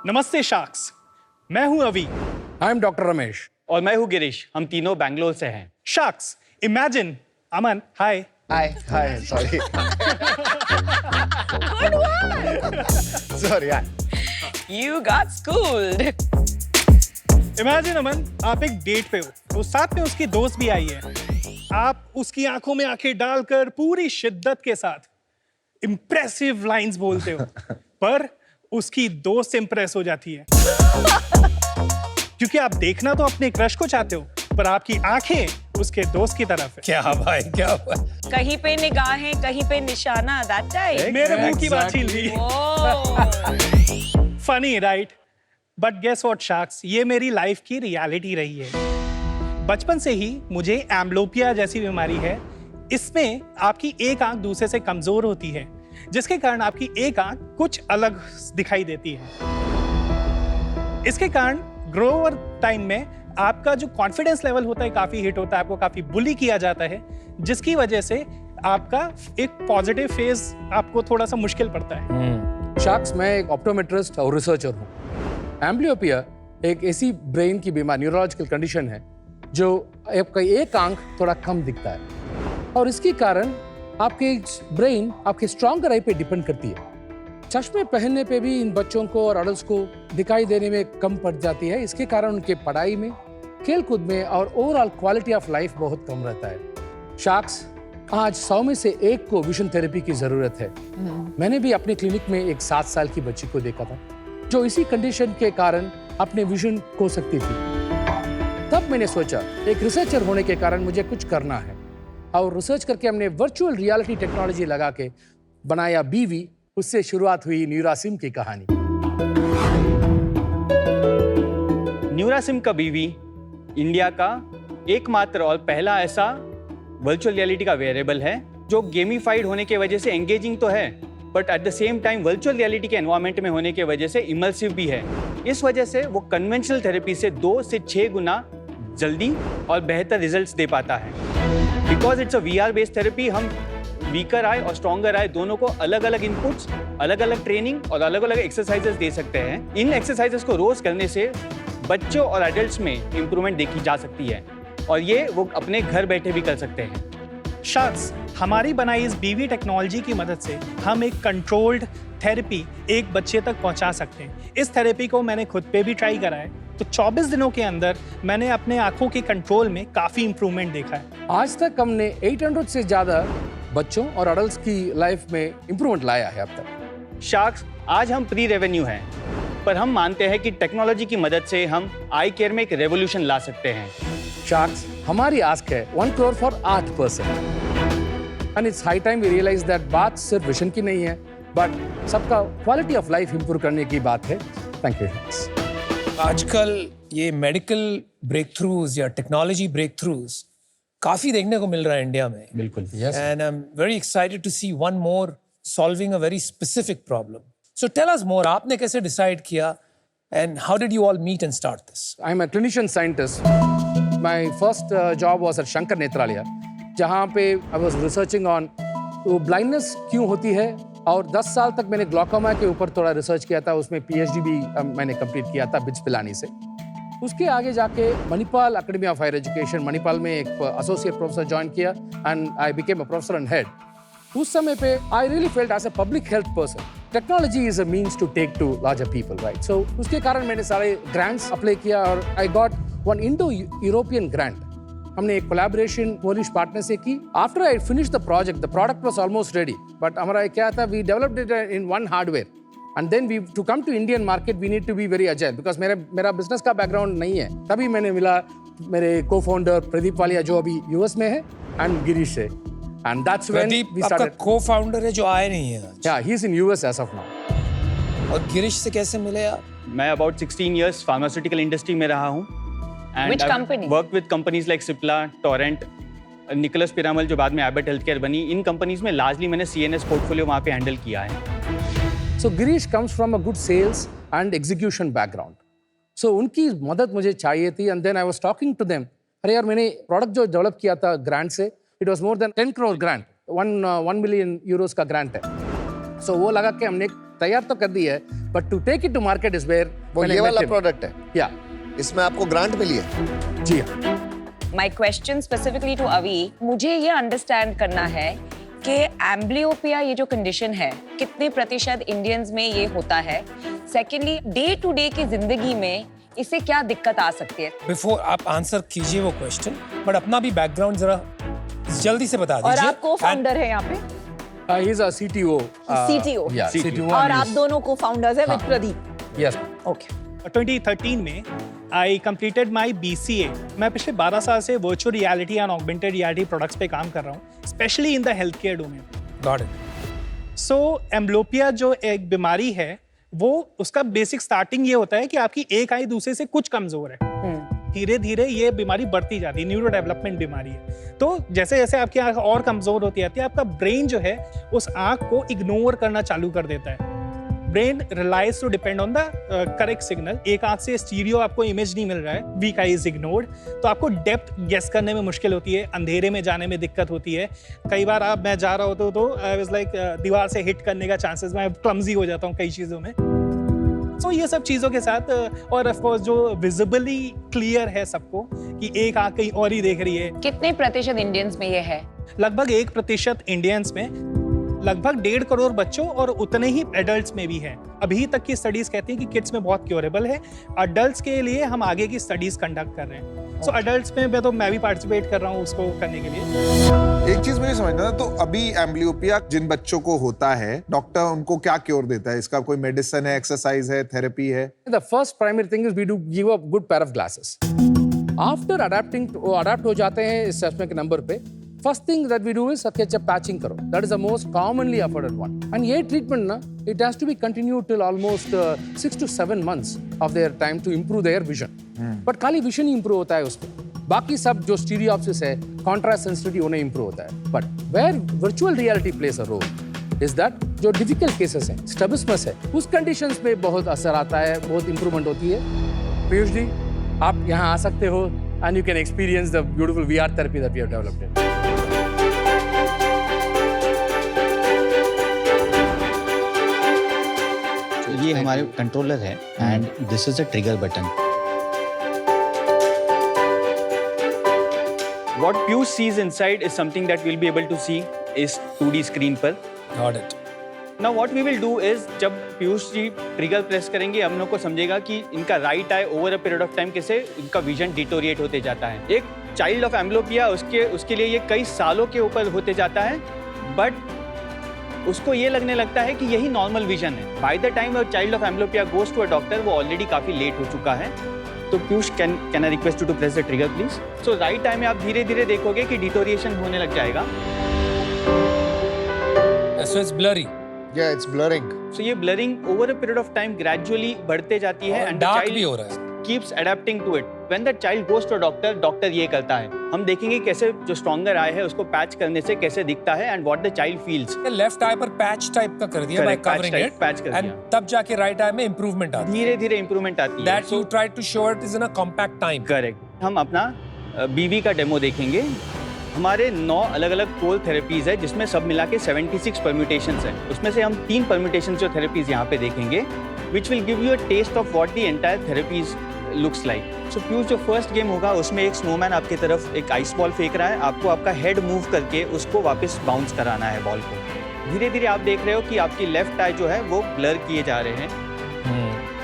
नमस्ते शार्क्स, मैं हूं अवी I am Dr. Ramesh. और मैं हूं गिरीश। हम तीनों बैंगलोर से हैं। Sharks, imagine, Aman, hi. Hi, sorry. Good one. Sorry, hi. You got schooled. Imagine Aman, आप एक डेट पे हो, तो साथ में उसकी दोस्त भी आई है। आप उसकी आंखों में आंखें डालकर पूरी शिद्दत के साथ इम्प्रेसिव लाइंस बोलते हो, पर उसकी दोस्त इम्प्रेस हो जाती है। क्योंकि आप देखना तो अपने क्रश को चाहते हो, पर आपकी आंखें उसके दोस्त की तरफ है। क्या भाई, क्या हुआ? कहीं पे निगाहें, कहीं पे निशाना, that type. मेरे मुंह की बात छीन ली। Oh. Funny right, but guess what sharks, ये मेरी लाइफ की रियलिटी रही है। बचपन से ही मुझे एम्ब्लोपिया जैसी बीमारी है। इसमें आपकी एक आंख दूसरे से कमजोर होती है, जिसके कारण आपकी एक आंख कुछ अलग दिखाई देती है। इसके कारण ग्रो ओवर टाइम में आपका जो कॉन्फिडेंस लेवल होता है काफी हिट होता है, आपको काफी बुली किया जाता है, जिसकी वजह से आपका एक पॉजिटिव फेज आपको थोड़ा सा मुश्किल पड़ता है। शार्क्स, मैं एक ऑप्टोमेट्रिस्ट और रिसर्चर हूँ। एम्ब्लियोपिया एक ऐसी ब्रेन की बीमारी, न्यूरोलॉजिकल कंडीशन है जो आपका एक आंख थोड़ा कम दिखता है, और इसके कारण आपके ब्रेन आपके स्ट्रॉन्गर आई पे डिपेंड करती है। चश्मे पहनने पे भी इन बच्चों को और अडल्ट्स को दिखाई देने में कम पड़ जाती है। इसके कारण उनके पढ़ाई में, खेलकूद में और ओवरऑल क्वालिटी ऑफ लाइफ बहुत कम रहता है। शार्क्स, आज 100 में से 1 को विजन थेरेपी की जरूरत है। मैंने भी अपने क्लिनिक में एक 7 साल की बच्ची को देखा था जो इसी कंडीशन के कारण अपने विजन खो सकती थी। तब मैंने सोचा एक रिसर्चर होने के कारण मुझे कुछ करना है, और रिसर्च करके हमने वर्चुअल रियलिटी टेक्नोलॉजी लगा के बनाया बीवी। उससे शुरुआत हुई न्यूरासिम की कहानी। न्यूरासिम का बीवी इंडिया का एकमात्र और पहला ऐसा वर्चुअल रियलिटी का वेरिएबल है जो गेमिफाइड होने की वजह से एंगेजिंग तो है, but at the same time virtual reality के एनवायरनमेंट में होने की वजह से इमर्सिव भी है। इस वजह से वो कन्वेंशनल थेरेपी से 2 से 6 गुना जल्दी और बेहतर रिजल्ट्स दे पाता है। Because it's a VR based therapy, हम वीकर आए और स्ट्रॉन्गर आए दोनों को अलग अलग इनपुट्स, अलग अलग ट्रेनिंग और अलग अलग एक्सरसाइजेस दे सकते हैं। इन एक्सरसाइजेस को रोज करने से बच्चों और एडल्ट्स में इंप्रूवमेंट देखी जा सकती है, और ये वो अपने घर बैठे भी कर सकते हैं। शार्क्स, हमारी बनाई इस बीवी टेक्नोलॉजी की मदद से हम एक कंट्रोल्ड थेरेपी एक बच्चे तक पहुंचा सकते हैं। इस थेरेपी को मैंने खुद पे भी ट्राई करा है, तो 24 दिनों के अंदर मैंने अपने आंखों के कंट्रोल में काफी इंप्रूवमेंट देखा है। आज तक हमने 800 से ज्यादा बच्चों और अडल्ट्स की लाइफ में इंप्रूवमेंट लाया है अब तक। शार्क्स, आज हम प्री रेवेन्यू हैं, पर हम मानते हैं कि टेक्नोलॉजी की मदद से हम आई केयर में एक रेवोल्यूशन ला सकते हैं। शार्क्स, हमारी आस्क है 1 crore for 8%, and it's high time we realise that बात सिर्फ विजन की नहीं है, बट सबका क्वालिटी ऑफ लाइफ इंप्रूव करने की बात है। Thank you. आजकल ये मेडिकल ब्रेक थ्रूज या टेक्नोलॉजी ब्रेक थ्रूज काफी देखने को मिल रहा है इंडिया में। बिल्कुल, yes. And I'm very excited to see one more solving a very specific problem. So tell us more, आपने कैसे decide किया and how did you all meet and start this? I'm a clinician scientist. My first job was at Shankar Nethralaya, जहाँ पे I was researching on blindness क्यों होती है, और 10 साल तक मैंने ग्लॉकोमा के ऊपर थोड़ा रिसर्च किया था। उसमें PhD भी मैंने कंप्लीट किया था बिट्स पिलानी से। उसके आगे जाके Manipal academy of higher education, Manipal में एक एसोसिएट प्रोफेसर ज्वाइन किया, and I became a professor and head. उस समय पे I really felt as a public health person, technology is a means to take to larger people, right? So उसके कारण मैंने सारे ग्रांट्स अप्लाई किया, और I got one Indo European grant हमने एक कोलैबोरेशन पोलिश पार्टनर से की. After I finish the product was almost ready, but हमारा क्या था, we developed it in one hardware and then we to come to Indian market we need to be very agile, because मेरा business का background नहीं है. तभी मैंने मिला मेरे को फाउंडर प्रदीप वालिया जो अभी यूएस में है एंड गिरीश है, and that's when we started. Co founder है जो आए नहीं है आज. Yeah he is in US as of now. और गिरीश से कैसे मिले आप? मैं अबाउट 16 years फार्मास्यूटिकल इंडस्ट्री में रहा हूँ. Which company? Work with companies like Cipla, Torrent, Nicholas Piramal जो बाद में एबट हेल्थकेयर बनी. इन कंपनीज में लार्जली मैंने CNS पोर्टफोलियो वहाँ पे हैंडल किया है. So Girish comes from a good sales and execution background. So उनकी मदद मुझे चाहिए थी, and then I was talking to them. अरे यार, मैंने प्रोडक्ट जो डेवलप किया था ग्रांट से, it was more than 10 crore grant, 1 million euros का ग्रांट है. So वो लगा कि हमने तैयार तो कर दी है, but to take it to market is where वो ये वाला प्रोडक्ट है. या इसमें आपको ग्रांट मिली है? जी हाँ. My question specifically to Avi, मुझे ये अंडरस्टैंड करना है कि एम्ब्लियोपिया ये जो कंडीशन है कितने प्रतिशत इंडियंस में ये होता है. सेकेंडली, डे टू डे की जिंदगी में इससे क्या दिक्कत आ सकती है? बिफोर आप आंसर कीजिए वो क्वेश्चन, बट अपना भी बैकग्राउंड जरा जल्दी से बता दीजिए. और आप को फाउंडर है यहाँ पे? he is a CTO. CTO. Yeah, CTO. और आप दोनों को फाउंडर्स है विद प्रदीप. Yes. ओके. 2013 में आई कंप्लीटेड माई BCA. मैं पिछले 12 साल से virtual reality and augmented reality products पे काम कर रहा हूँ, specially in the health care domain. Got it. So amblyopia जो एक बीमारी है, वो उसका बेसिक स्टार्टिंग ये होता है कि आपकी एक आई दूसरे से कुछ कमजोर है. धीरे धीरे ये बीमारी बढ़ती जाती है, न्यूरो डेवलपमेंट बीमारी है. तो जैसे जैसे आपकी आंख और कमजोर होती जाती है, आपका ब्रेन जो है उस आंख को इग्नोर करना चालू कर देता है. Brain relies to depend on the correct signal. एक आंख से स्टीरियो आपको इमेज नहीं मिल रहा है, वीक आई इज इग्नोर्ड, तो आपको डेप्थ गेस करने में मुश्किल होती है, अंधेरे में जाने में दिक्कत होती है. कई बार मैं जा रहा होता हूँ तो आई वाज लाइक दीवार से हिट करने का चांसेस, मैं क्लमजी हो जाता हूँ कई चीज़ों में. तो ये सब चीज़ों के साथ, और ऑफ कोर्स जो विजिबली क्लियर है सबको कि एक आंख कहीं और ही देख रही है. कितने प्रतिशत इंडियंस में ये है? लगभग 1% इंडियंस में, लगभग 1.5 करोड़ बच्चों और उतने ही एडल्ट्स में भी है. अभी तक की स्टडीज कहती हैं कि किड्स में बहुत क्योरेबल है. अडल्ट्स के लिए हम आगे की स्टडीज कंडक्ट कर रहे हैं. सो अडल्ट्स में तो मैं भी पार्टिसिपेट कर रहा हूँ उसको करने के लिए. एक चीज मुझे समझना था, तो अभी एम्ब्लियोपिया जिन बच्चों को होता है, डॉक्टर उनको क्या क्योर देता है? इसका कोई मेडिसिन है, एक्सरसाइज है, थेरेपी है? The first primary thing is we do give a good pair of glasses. After adapt हो जाते हैं इस चश्मे के नंबर पे, first thing that we do is ketchup patching करो. That is the most commonly afforded one. And ये treatment ना, it has to be continued till almost 6 to 7 months of their time to improve their vision. But खाली vision ही improve होता है उसमें. बाकी सब जो stereopsis है, contrast sensitivity उन्हें improve होता है. But where virtual reality plays a role is that जो difficult cases हैं, strabismus है, उस conditions में बहुत असर आता है, बहुत improvement होती है. पीयूष जी, आप यहाँ आ सकते हो and you can experience the beautiful VR therapy that we have developed. ये हमारे कंट्रोलर है and this is a trigger button. What Piyush sees inside is something that we'll be able to see is 2D screen पर. Got it. Now what we will do is जब Piyush ji trigger press करेंगे, हम लोग को समझेगा कि इनका right I over a period of time कैसे इनका विजन डिटोरिएट होते जाता है. एक चाइल्ड ऑफ एम्ब्लियोपिया उसके लिए ये कई सालों के ऊपर होते जाता है, बट उसको ये लगने लगता है कि यही नॉर्मल विजन है. By the time a child of amblyopia goes to a doctor, वो ऑलरेडी काफी लेट हो चुका है. तो Piyush, can I request you to press the trigger please. So right time में आप धीरे धीरे देखोगे कि डिटोरिएशन होने लग जाएगा. So it's blurry. Yeah, it's blurring. So ये blurring over a period of time gradually बढ़ते जाती है and the dark child भी हो रहा है. keeps adapting to it. When the child goes to a doctor, doctor ये करता है. हम देखेंगे कैसे जो stronger eye है उसको पैच करने से कैसे दिखता है and what the child feels. Left eye पर पैच टाइप का कर दिया by covering it, पैच कर and दिया. तब जाके राइट आई में इम्प्रूवमेंट आता है. धीरे धीरे इम्प्रूवमेंट आती है. That you try to show it is in a compact time. Correct. हम अपना BV का डेमो देखेंगे. हमारे 9 अलग अलग कोल थेरेपीज है जिसमें सब मिला के 76 परम्यूटेशंस हैं. उसमें से हम 3 परम्यूटेशंस जो थेरेपीज यहाँ पे देखेंगे, which will give you a taste of what the entire therapies looks like. So Piyush, जो फर्स्ट गेम होगा उसमें एक स्नोमैन आपकी तरफ एक आइस बॉल फेंक रहा है. आपको आपका हेड मूव करके उसको वापस बाउंस कराना है बॉल को. धीरे धीरे आप देख रहे हो कि आपकी लेफ्ट आई जो है वो ब्लर किए जा रहे हैं.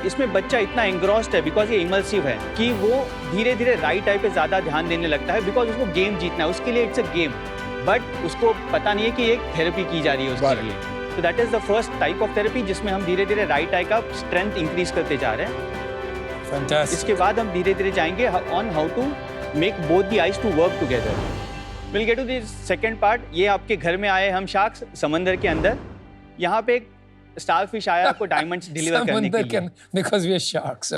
इसमें बच्चा इतना एंग्रॉस्ड है बिकॉज ये इमर्सिव है कि वो धीरे धीरे राइट आई पे ज़्यादा ध्यान देने लगता है बिकॉज उसको गेम जीतना है, उसके लिए इट्स अ गेम, बट उसको पता नहीं है कि एक थेरेपी की जा रही है उसके लिए। तो that is the first type of therapy जिसमें हम धीरे धीरे राइट आई का स्ट्रेंथ इंक्रीज करते जा रहे हैं। Fantastic. इसके बाद हम धीरे धीरे जाएंगे on how to make both the eyes to work together. Will get to the second part. ये आपके घर में आए हम शार्क्स समंदर के अंदर, यहाँ पे एक स्टारफिश आया आपको डायमंड्स डिलीवर करने के लिए। Because we are sharks.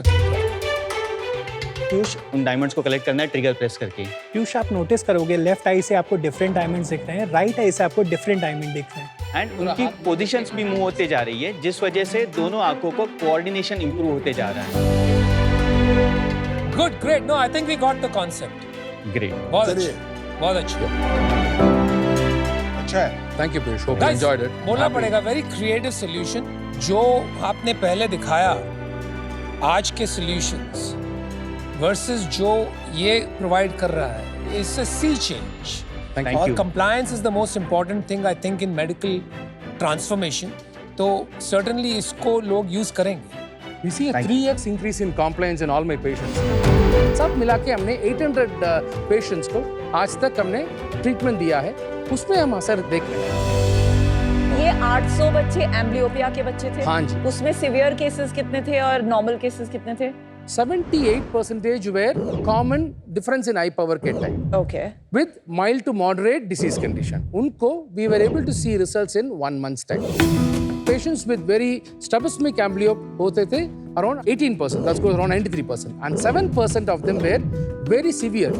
Piyush उन डायमंड्स को कलेक्ट करना है ट्रिगर प्रेस करके। पीयूष, आप नोटिस करोगे लेफ्ट आई से आपको डिफरेंट डायमंड्स दिख रहे हैं, राइट आई से आपको डिफरेंट डायमंड दिख रहे हैं। एंड उनकी पोजीशंस भी मूव होते जा रही है, जिस वजह से दोनों आंखों को कोऑर्डिनेशन इंप्रूव होते जा रहा है। Good, great. No, I think we got the concept. Great. बहुत चलिए। अच्छी, बहुत अच्छी। अच्छा है। Thank you, Piyush. Hope you Guys, enjoyed it. बोलना Happy. पड़ेगा वेरी क्रिएटिव सोल्यूशन जो आपने पहले दिखाया आज के सॉल्यूशंस वर्सेस जो ये प्रोवाइड कर रहा है, it's a sea change. Thank और you. Compliance is the most important thing I think in medical transformation, तो सर्टेनली इसको लोग यूज करेंगे। We see a Thank 3x increase in compliance in all my patients. सब मिला के हमने 800 patients को आज तक हमने ट्रीटमेंट दिया है, उसमें हम असर देख रहे हैं। ये 800 बच्चे एम्ब्लियोपिया के बच्चे थे। हाँ जी। उसमें सिवियर केसेस कितने थे और नॉर्मल केसेस कितने थे? 78% were common difference in eye power के type okay. with mild to moderate disease condition. उनको we were able to see results in 1 month's time. Patients with very strabismic amblyop होते थे around 18%, that goes around 93%, and 7% of them were very severe.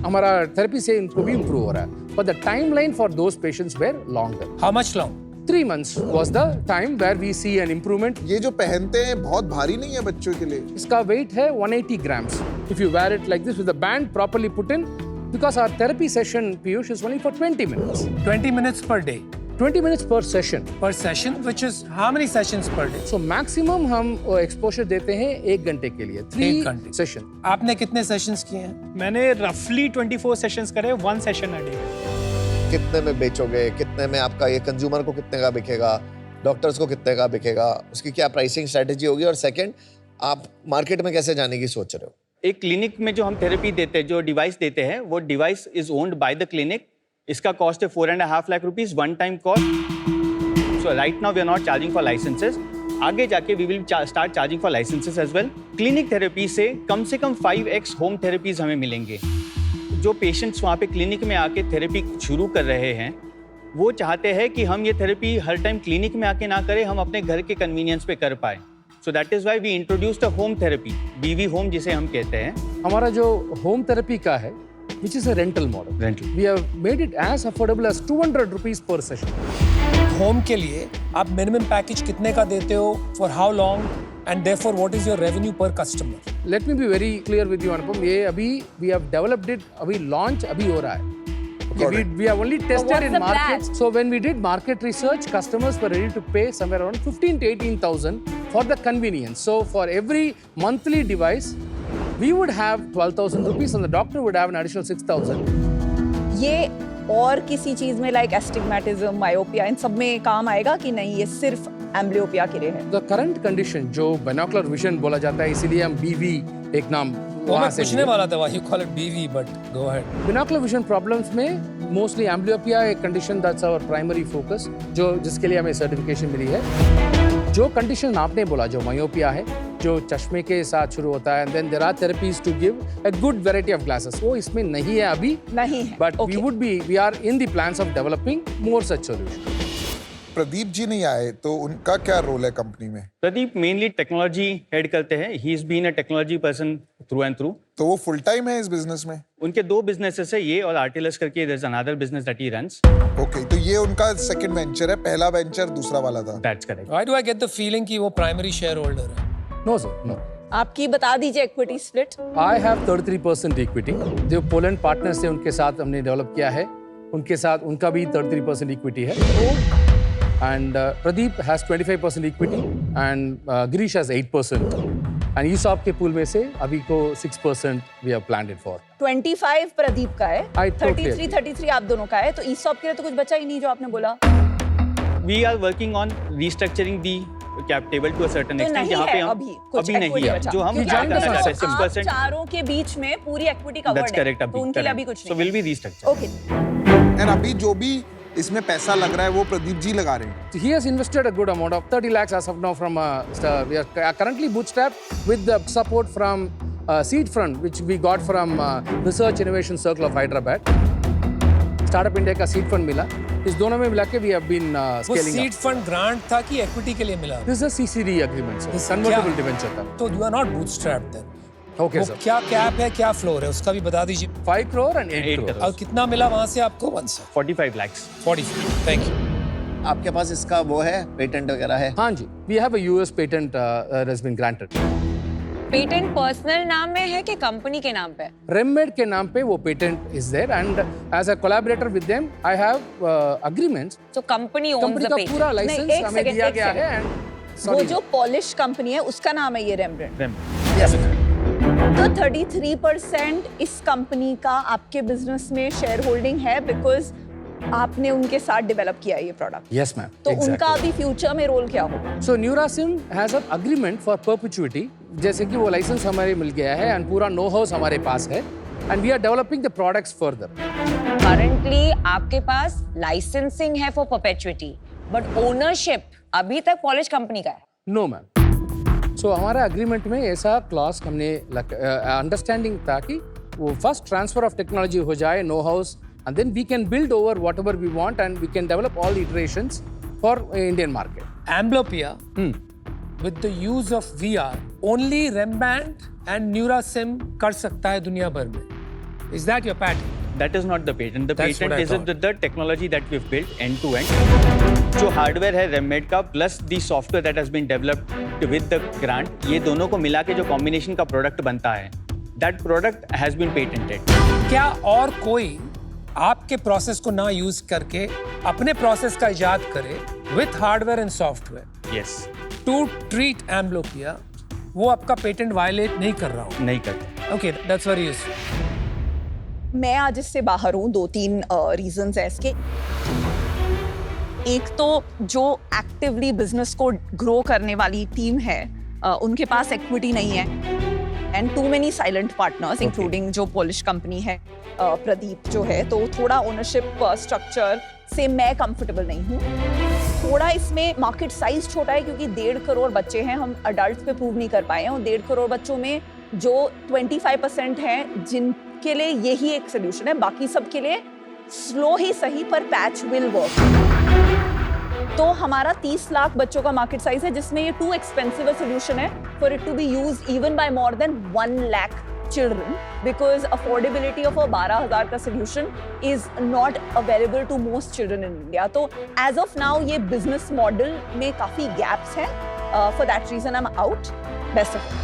हमारा therapy से इनको भी improve हो रहा है, but the timeline for those patients were longer. How much long? 3 months was the time where we see an improvement. ये जो पहनते हैं बहुत भारी नहीं है बच्चों के लिए? इसका weight है 180 grams. If you wear it like this with the band properly put in, because our therapy session, Piyush, is only for 20 minutes. 20 minutes per day. 20 minutes per session. Per session, which is how many sessions per day? So maximum हम exposure देते हैं 1 घंटे के लिए. 3 घंटे. session. आपने कितने sessions किए हैं? मैंने रफली 24 सेशंस करे, 1 सेशन अ डे। कितने में बेचोगे, कितने में आपका ये कंज्यूमर को कितने का बिकेगा, डॉक्टर्स को कितने का बिकेगा, उसकी क्या प्राइसिंग स्ट्रेटेजी होगी, और सेकंड आप मार्केट में कैसे जाने की सोच रहे हो? एक क्लिनिक में जो हम थेरेपी देते हैं, जो डिवाइस देते हैं, वो device is owned by the clinic. इसका कॉस्ट है 4.5 lakh rupees, one time cost. So right now we are not charging for licences, आगे जाके we will start charging for licences as well. Clinic therapy से कम 5x home therapies हमें मिलेंगे। जो patients वहाँ पे क्लिनिक में आके थेरेपी शुरू कर रहे हैं, वो चाहते हैं कि हम ये थेरेपी हर टाइम क्लिनिक में आके ना करें, हम अपने घर के कन्वीनियंस पे कर पाए। So that is why we introduced a home therapy, BV home जिसे हम कहते हैं। हमारा जो होम थेरेपी का है, which is a rental model. Rental. We have made it as affordable as 200 rupees per session. Home के लिए आप मिनिमम पैकेज कितने का देते हो, for how long, and therefore what is your revenue पर customer? Let me be very clear with you, Anupam. ये अभी we have developed it, अभी launch अभी हो रहा है. Okay, we have only tested what's in the plan? markets. So when we did market research, customers were ready to pay somewhere around 15 to 18,000 for the convenience. So for every monthly device, we would have 12,000 rupees and the doctor would have an additional 6,000. ये और किसी चीज में like astigmatism, myopia, इन सब में काम आएगा कि नहीं? ये सिर्फ एम्ब्लियोपिया के लिए है? The current condition जो binocular vision बोला जाता है, इसीलिए हम BV एक नाम वो वहाँ मैं से पूछने लिए. वाला था, why you call it BV, but go ahead. Binocular vision problems में mostly amblyopia एक condition that's our primary focus, जो जिसके लिए हमें certification मिली है। जो condition आपने बोला, जो myopia है, जो चश्मे के साथ शुरू होता है, and then there are therapies to give a good variety of glasses. वो इसमें नहीं है अभी, नहीं है। but we are in the plans of developing more such solutions. Pradeep ji नहीं आए तो उनका क्या रोल है कंपनी में? प्रदीप मेनली टेक्नोलॉजी हेड करते हैं। He is been a technology person through and through. तो वो फुल टाइम है इस बिजनेस में? उनके 2 बिजनेसेस है, ये और आर्टिलस करके there is another business that he runs. Okay, तो ये उनका सेकंड वेंचर है, पहला वेंचर दूसरा वाला था। That's correct. Why do I get the feeling कि वो प्राइमरी शेयर होल्डर है? No sir, no. आपकी बता दीजिए equity split. I have 33% equity. जो पोलैंड पार्टनर्स थे उनके साथ हमने डेवलप किया है, उनके साथ उनका भी 33% इक्विटी है। And Pradeep has 25% equity and Girish has 8%. And ESOP के pool में से अभी को 6% we have planned it for. 25 Pradeep का है, I totally 33 आप दोनों का है, तो ईसॉप के लिए तो कुछ बचा ही नहीं जो आपने बोला। We are working on restructuring the cap table to a certain तो extent नहीं जहाँ पे है हम अभी कुछ अभी नहीं equity है बचा। जो हम क्योंकि क्या आपके करना चाहते हैं पास आप 6%. चारों के बीच में पूरी इक्विटी That's कवर्ड है correct तो उनके लिए अभी कुछ So नहीं will be restructured. Okay and अभी जो भी इसमें पैसा लग रहा है वो प्रदीप जी लगा रहे हैं. He has invested a good amount of 30 lakhs as of now from we are currently bootstrapped with the support from seed fund which we got from Research Innovation Circle of Hyderabad. Startup India का seed fund मिला. इस दोनों में मिला के we have been वो scaling seed up. Fund grant था कि इक्विटी के लिए मिला? This is a CCD agreement, sir. This- Convertible क्या? debenture था. तो you are not bootstrapped then. Okay, वो sir. क्या कैप है, क्या फ्लोर है, उसका भी बता दीजिए. 5 crore and 8 8 crore. crore. और कितना मिला वहां से आपको? 1 से 45 lakhs. 40. Thank you. आपके पास इसका वो है पेटेंट वगैरह है? हाँ जी. We have a US patent that has been granted. Patent personal नाम में है कि कंपनी के नाम पे? RemMed के नाम पे वो patent is there and as a collaborator with them, I have agreements. तो कंपनी owns कंपनी the का patent. पूरा नहीं, लाइसेंस एक हमें second, दिया एक गया second. है and वो sorry. जो पॉलिश कंपनी है उसका नाम है ये रेमब्रेंट Rem. तो 33% इस कंपनी का आपके बिजनेस में शेयर होल्डिंग है बिकॉज आपने उनके साथ डेवलप किया है ये प्रोडक्ट Yes, ma'am. तो Exactly. उनका अभी फ्यूचर में रोल क्या होगा? So Neurasim has an agreement for perpetuity. जैसे कि वो लाइसेंस हमारे मिल गया है and पूरा नो हाउस हमारे पास है and we are developing the products further. Currently आपके पास लाइसेंसिंग है फॉर परपेचुइटी बट ओनरशिप अभी तक पॉलिश कंपनी का है. No, ma'am. So हमारा अग्रीमेंट में ऐसा क्लॉज हमने अंडरस्टैंडिंग था कि वो फर्स्ट ट्रांसफर ऑफ टेक्नोलॉजी हो जाए know how and then we can build over whatever we want and we can develop all the iterations for Indian market. Amblyopia with the use of VR only RemBand and Neurasim कर सकता है दुनिया भर में. Is that your patent? That is not the patent. The That's what patent I is thought. the technology that we've built end to end. जो hardware है RemMed का plus the software that has been developed with the grant, ये दोनों को मिला के जो combination का प्रोडक्ट बनता है, that product has been patented. क्या और कोई आपके प्रोसेस को ना यूज करके अपने प्रोसेस का इजाद करे with hardware and software Yes. To treat amblyopia, वो आपका पेटेंट वायलेट नहीं कर रहा हूँ? नहीं करते. Okay, that's very useful. मैं आज इससे बाहर हूँ 2-3 रीजंस है इसके. एक तो जो एक्टिवली बिजनेस को ग्रो करने वाली टीम है उनके पास इक्विटी नहीं है and too many silent partners including जो पॉलिश कंपनी है प्रदीप जो है, तो थोड़ा ओनरशिप स्ट्रक्चर से मैं कंफर्टेबल नहीं हूँ. थोड़ा इसमें मार्केट साइज छोटा है क्योंकि 1.5 करोड़ बच्चे हैं, हम अडल्ट पे प्रूव नहीं कर पाए हैं और 1.5 करोड़ बच्चों में जो 25% हैं जिनके लिए यही एक सोल्यूशन है, बाकी सबके लिए स्लो ही सही पर पैच विल वर्क. तो हमारा 30 लाख बच्चों का मार्केट साइज है जिसमें ये टू एक्सपेंसिव अ सोल्यूशन है for it to be used even by more than 1 lakh children because affordability of a 12,000 का solution is not available to most children in India. तो as of now ये business model में काफी gaps हैं. For that reason I'm out. Best of luck.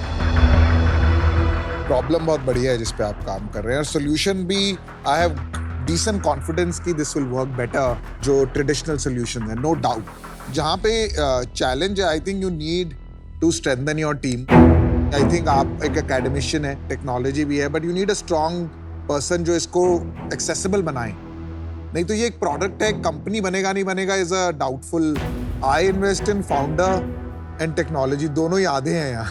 Problem बहुत बढ़िया है जिस पे आप काम कर रहे हैं और सोल्यूशन भी आई हैव डिसेंट कॉन्फिडेंस कि दिस विल वर्क बेटर जो ट्रेडिशनल सोल्यूशन है, नो डाउट. जहाँ पे चैलेंज है, I think you need to strengthen your team. I think आप एक एकेडमिशियन है, टेक्नोलॉजी भी है, but you need a strong person जो इसको एक्सेसिबल बनाए. नहीं तो ये एक प्रोडक्ट है, कंपनी बनेगा नहीं बनेगा is a doubtful. I invest in founder and technology, दोनों ही आधे हैं यहाँ.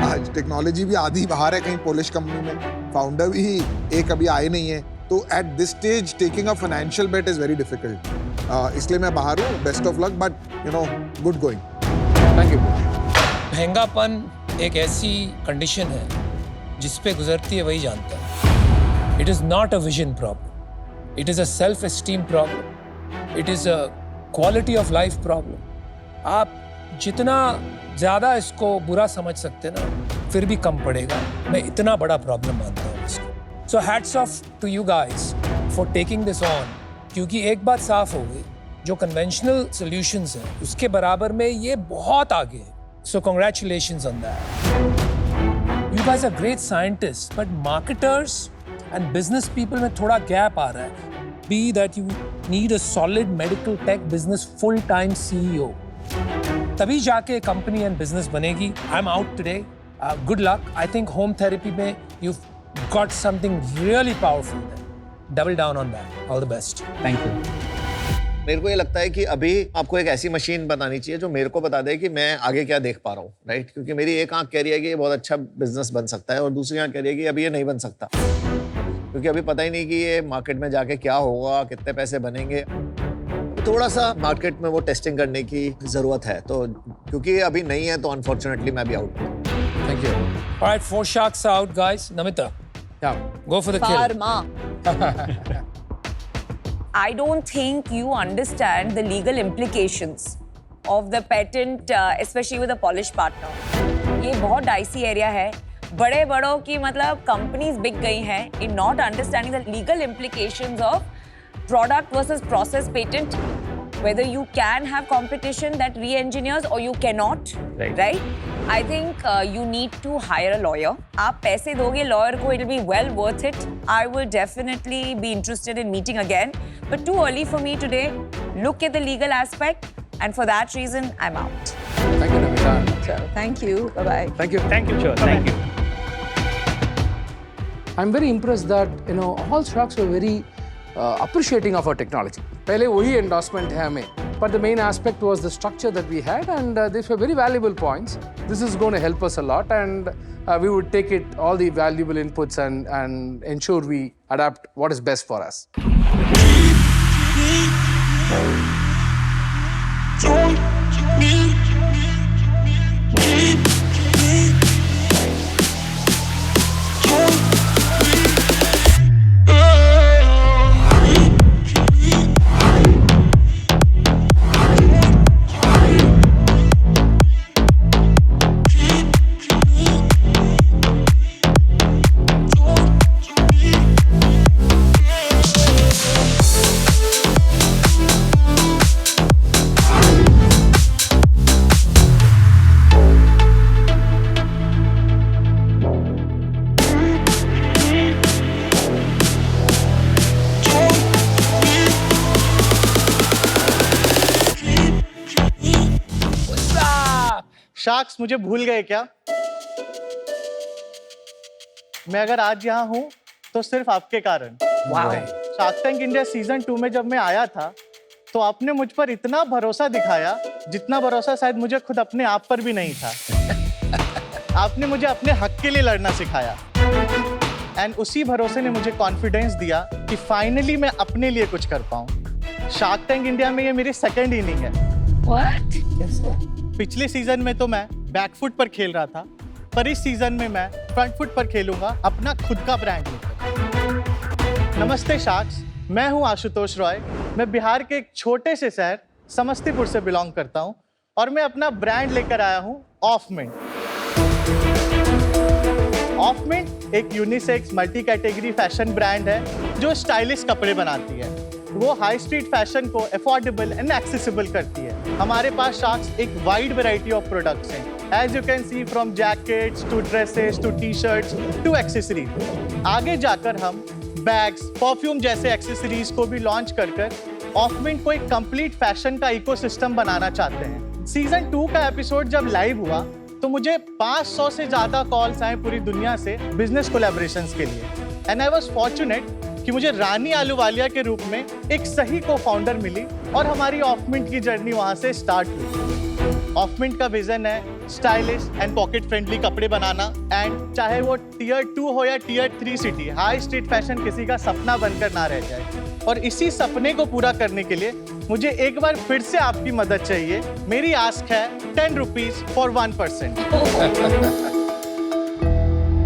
आज टेक्नोलॉजी भी आधी बाहर है कहीं पोलिश कंपनी में, फाउंडर भी एक अभी आए नहीं है. तो at this stage taking a financial bet is very difficult. इसलिए मैं बाहर हूँ. Best of luck, but you know good going. Thank you. महंगापन एक ऐसी कंडीशन है जिस पे गुजरती है वही जानता है. It is not a vision problem, it is a self esteem problem, it is a quality of life problem. आप जितना ज़्यादा इसको बुरा समझ सकते ना फिर भी कम पड़ेगा. मैं इतना बड़ा प्रॉब्लम मानता हूँ इसको. So hats off to you guys for taking this on, क्योंकि एक बात साफ हो गई, जो कन्वेंशनल सॉल्यूशंस हैं उसके बराबर में ये बहुत आगे है. So congratulations on that. You guys are great scientists, but marketers and business people में थोड़ा gap आ रहा है. Be that you need a solid medical tech business full-time CEO. तभी जाके company and business बनेगी. I'm out today. Good luck. I think home therapy में you've got something really powerful there. Double down on that. All the best. Thank you. मेरे को ये लगता है कि अभी आपको एक ऐसी मशीन बनानी चाहिए जो मेरे को बता दे कि मैं आगे क्या देख पा रहा हूँ, राइट? क्योंकि मेरी एक आंख कह रही है कि ये बहुत अच्छा बिजनेस बन सकता है और दूसरी आंख कह रही है कि अभी ये नहीं बन सकता, क्योंकि अभी पता ही नहीं कि ये मार्केट में जाके क्या होगा, कितने पैसे बनेंगे। थोड़ा सा मार्केट में वो टेस्टिंग करने की जरूरत है, तो क्योंकि अभी नहीं है तो अनफॉर्चुनेटली मैं भी आउट हूँ। Thank you. All right, 4 sharks out, guys. Namita, Yeah. go for the kill. Pharma. I don't think you understand the legal implications of the patent, especially with a Polish partner. ये बहुत dicey area है. बड़े बड़ों की मतलब companies बिक गई हैं in not understanding the legal implications of product versus process patent. Whether you can have competition that re-engineers or you cannot, right? I think you need to hire a lawyer. आप पैसे दोगे lawyer को, it'll be well worth it. I will definitely be interested in meeting again, but too early for me today. Look at the legal aspect, and for that reason, I'm out. Thank you, Namita. चलो, thank you, bye bye. Thank you. Thank you, sure. Thank you. I'm very impressed that all sharks were very appreciating of our technology. पहले वही endorsement है हमें, but the main aspect was the structure that we had, and these were very valuable points. This is going to help us a lot, and we would take it all the valuable inputs and ensure we adapt what is best for us. Sharks मुझे भूल गए क्या? मैं अगर आज यहाँ हूँ तो सिर्फ आपके कारण। शार्क टैंक इंडिया सीजन 2 में जब मैं आया था तो आपने मुझ पर इतना भरोसा दिखाया जितना भरोसा शायद मुझे खुद अपने आप पर भी नहीं था। आपने मुझे अपने हक के लिए लड़ना सिखाया, एंड उसी भरोसे ने मुझे कॉन्फिडेंस दिया कि फाइनली मैं अपने लिए कुछ कर पाऊँ। शार्क टैंक इंडिया में ये मेरी सेकेंड इनिंग है। पिछले सीजन में तो मैं बैकफुट पर खेल रहा था, पर इस सीजन में मैं फ्रंट फुट पर खेलूंगा, अपना खुद का ब्रांड लेकर। नमस्ते शार्क्स, मैं हूं आशुतोष रॉय। मैं बिहार के एक छोटे से शहर समस्तीपुर से बिलोंग करता हूं और मैं अपना ब्रांड लेकर आया हूं ऑफमिंट। ऑफमिंट एक unisex multi category fashion brand है जो स्टाइलिश कपड़े बनाती है। वो हाई स्ट्रीट फैशन को अफोर्डेबल एंड एक्सेसिबल करती है। हमारे पास शार्क्स एक वाइड वैरायटी ऑफ प्रोडक्ट्स हैं, as you can see, from jackets to dresses to T-shirts to accessories. आगे जाकर हम बैग्स, परफ्यूम जैसे एक्सेसरीज को भी लॉन्च कर ऑफमिंट को एक कंप्लीट फैशन का इकोसिस्टम बनाना चाहते हैं। सीजन 2 का एपिसोड जब लाइव हुआ तो मुझे 500 से ज्यादा कॉल्स आए पूरी दुनिया से बिजनेस कोलैबोरेशंस के लिए, एंड आई वाज फॉर्चुनेट कि मुझे रानी आलूवालिया के रूप में एक सही को फाउंडर मिली और हमारी ऑफमिंट की जर्नी वहां से स्टार्ट हुई। ऑफमिंट का विजन है स्टाइलिश एंड पॉकेट फ्रेंडली कपड़े बनाना, एंड चाहे वो टियर 2 हो या tier 3 city, high street fashion किसी का सपना बनकर ना रह जाए। और इसी सपने को पूरा करने के लिए मुझे एक बार फिर से आपकी मदद चाहिए। मेरी आस्क है 10 रुपीज फॉर 1%।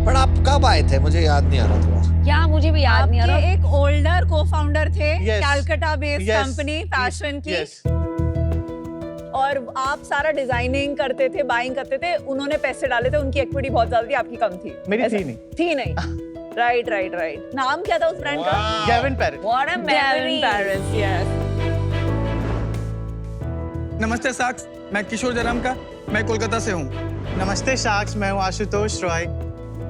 पर आप कब आए थे? मुझे याद नहीं आ रहा थोड़ा। क्या मुझे भी याद नहीं आ रहा। एक ओल्डर को-फाउंडर थे Yes. Calcutta based Yes. Company fashion की, Yes. और आप सारा डिजाइनिंग करते थे, बाइंग करते थे, उन्होंने पैसे डाले थे, उनकी इक्विटी बहुत ज्यादा थी, आपकी कम थी। मेरी ऐसा- थी नहीं। थी नहीं। राइट। नाम क्या था उस ब्रांड का? Gavin Paris. What a memory. Paris, yes. नमस्ते साक्स, मैं किशोर जयराम का, मैं कोलकाता से हूँ। नमस्ते शार्क्स, मैं हूँ आशुतोष रॉय।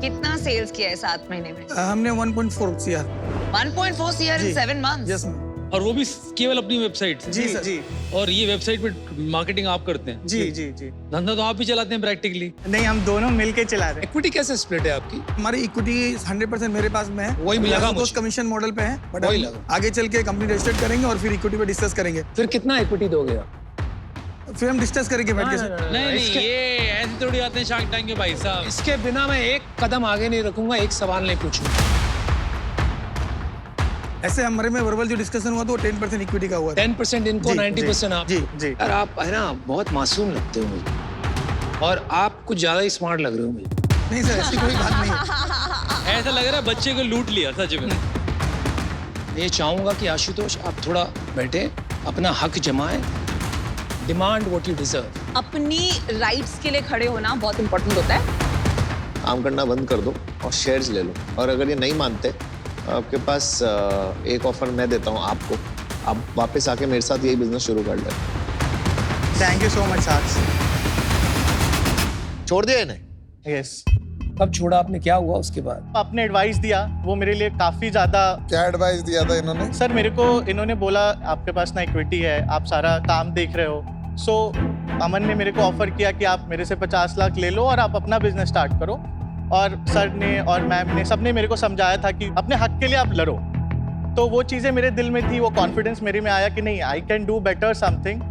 कितना सेल्स किया है 7 महीने में? हमने 1.4 CR। 1.4 CR in 7 months. Yes ma'am. और वो भी केवल अपनी वेबसाइट से? जी जी और ये वेबसाइट पे मार्केटिंग आप करते हैं? जी जी जी। धंधा तो आप ही चलाते हैं प्रैक्टिकली? नहीं, हम दोनों मिलके चला रहे हैं। इक्विटी कैसे स्प्लिट है आपकी? हमारी इक्विटी 100% मेरे पास में है। वही लगा आशुतोष मुझे। कमीशन मॉडल पे है, बट वही हम लगा। आगे चल के कंपनी रजिस्टर्ड करेंगे और फिर इक्विटी पे डिस्कस करेंगे। फिर कितना इक्विटी दोगे आप? फिर हम डिस्कस करेंगे बैठ के। नहीं, ये ऐसे थोड़ी आते हैं शार्क टैंक के भाई साहब। इसके बिना मैं एक कदम आगे नहीं रखूंगा, एक सवाल नहीं पूछूंगा। ऐसे हमारे में वर्बल जो डिस्कशन हुआ तो 10% इक्विटी का हुआ था। 10% इनको, जी, 90% आप। जी जी। यार आप है ना बहुत मासूम लगते हो मुझे, और आप कुछ ज्यादा ही स्मार्ट लग रहे हो मुझे। नहीं सर, ऐसी कोई बात नहीं है। ऐसा लग रहा है बच्चे को लूट लिया सच में। ये चाहूंगा कि आशुतोष आप थोड़ा बैठे, अपना हक जमाएं, डिमांड व्हाट यू डिजर्व। अपनी राइट्स के लिए खड़े होना बहुत इंपॉर्टेंट होता है। काम करना बंद कर दो और शेयर्स ले लो, और अगर ये नहीं मानते आपके पास एक ऑफर मैं देता हूँ आपको, आप वापस आके मेरे साथ यही बिजनेस शुरू कर लें। थैंक यू सो मच साक्ष। छोड़ दिया इन्हें? यस। कब छोड़ा आपने, क्या हुआ उसके बाद? आपने एडवाइस दिया, वो मेरे लिए काफी ज्यादा। क्या एडवाइस दिया था इन्होंने? सर मेरे को इन्होंने बोला आपके पास ना इक्विटी है, आप सारा काम देख रहे हो, सो अमन ने मेरे को ऑफर किया कि आप मेरे से 50 लाख ले लो और आप अपना बिजनेस स्टार्ट करो। और सर ने और मैम ने सबने मेरे को समझाया था कि अपने हक के लिए आप लड़ो। तो वो चीज़ें मेरे दिल में थी, वो कॉन्फिडेंस मेरे में आया कि नहीं, I can do better something.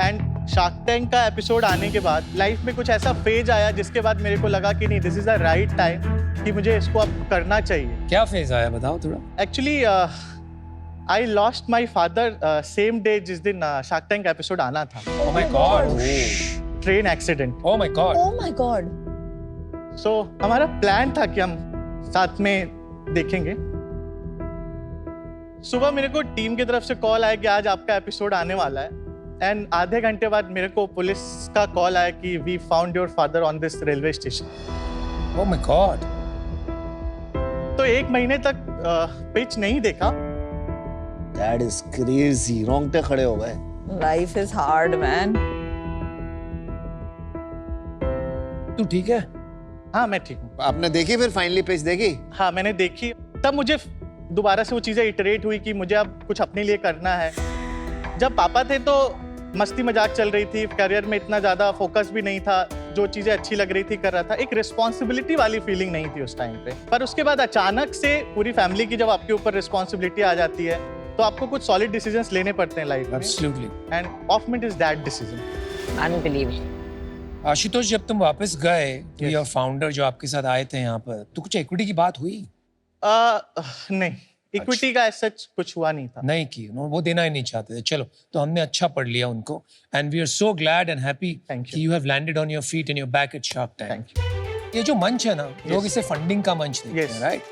And shark tank का एपिसोड आने के बाद लाइफ में कुछ ऐसा फेज आया जिसके बाद मेरे को लगा कि नहीं, this is the right time कि मुझे इसको अब करना चाहिए। क्या फेज आया बताओ थोड़ा। Actually I lost my father same day जिस दिन शार्क टैंक एपिसोड आना था। Oh my god. Train accident. Oh my god. Oh my god. So हमारा प्लान था कि हम साथ में देखेंगे। सुबह मेरे को टीम की तरफ से कॉल आया कि आज आपका एपिसोड आने वाला है, एंड आधे घंटे बाद मेरे को पुलिस का कॉल आया कि we found your father on this railway station. Oh my God. तो 1 महीने तक पिच नहीं देखा। दैट इज क्रेजी, रोंगटे खड़े हो गए। Life is hard man. तू ठीक है? हाँ मैं ठीक हूँ। आपने देखी फिर फाइनली पिच देखी? हाँ मैंने देखी। तब मुझे दोबारा से वो चीज़ें इटरेट हुई कि मुझे अब कुछ अपने लिए करना है। जब पापा थे तो मस्ती मजाक चल रही थी, करियर में इतना ज़्यादा फोकस भी नहीं था, जो चीज़ें अच्छी लग रही थी कर रहा था। एक रिस्पॉन्सिबिलिटी वाली फीलिंग नहीं थी उस टाइम पे। पर उसके बाद अचानक से पूरी फैमिली की जब आपके ऊपर रिस्पॉन्सिबिलिटी आ जाती है तो आपको कुछ सॉलिड डिसीजंस लेने पड़ते हैं लाइफ में। एब्सोल्युटली। एंड ऑफमेंट is that decision. Unbelievable. Ashutosh, जब तुम वापस गए तो योर फाउंडर जो आपके साथ आए थे यहाँ पर, तो कुछ इक्विटी की बात हुई? नहीं, इक्विटी का सच कुछ हुआ नहीं था। नहीं की, वो देना ही नहीं चाहते थे। चलो, तो हमने अच्छा पढ़ लिया उनको, and we are so glad and happy कि you have landed on your feet and your back at Shark Tank. ये जो मंच है ना, लोग इसे फंडिंग का मंच देखते हैं, राइट?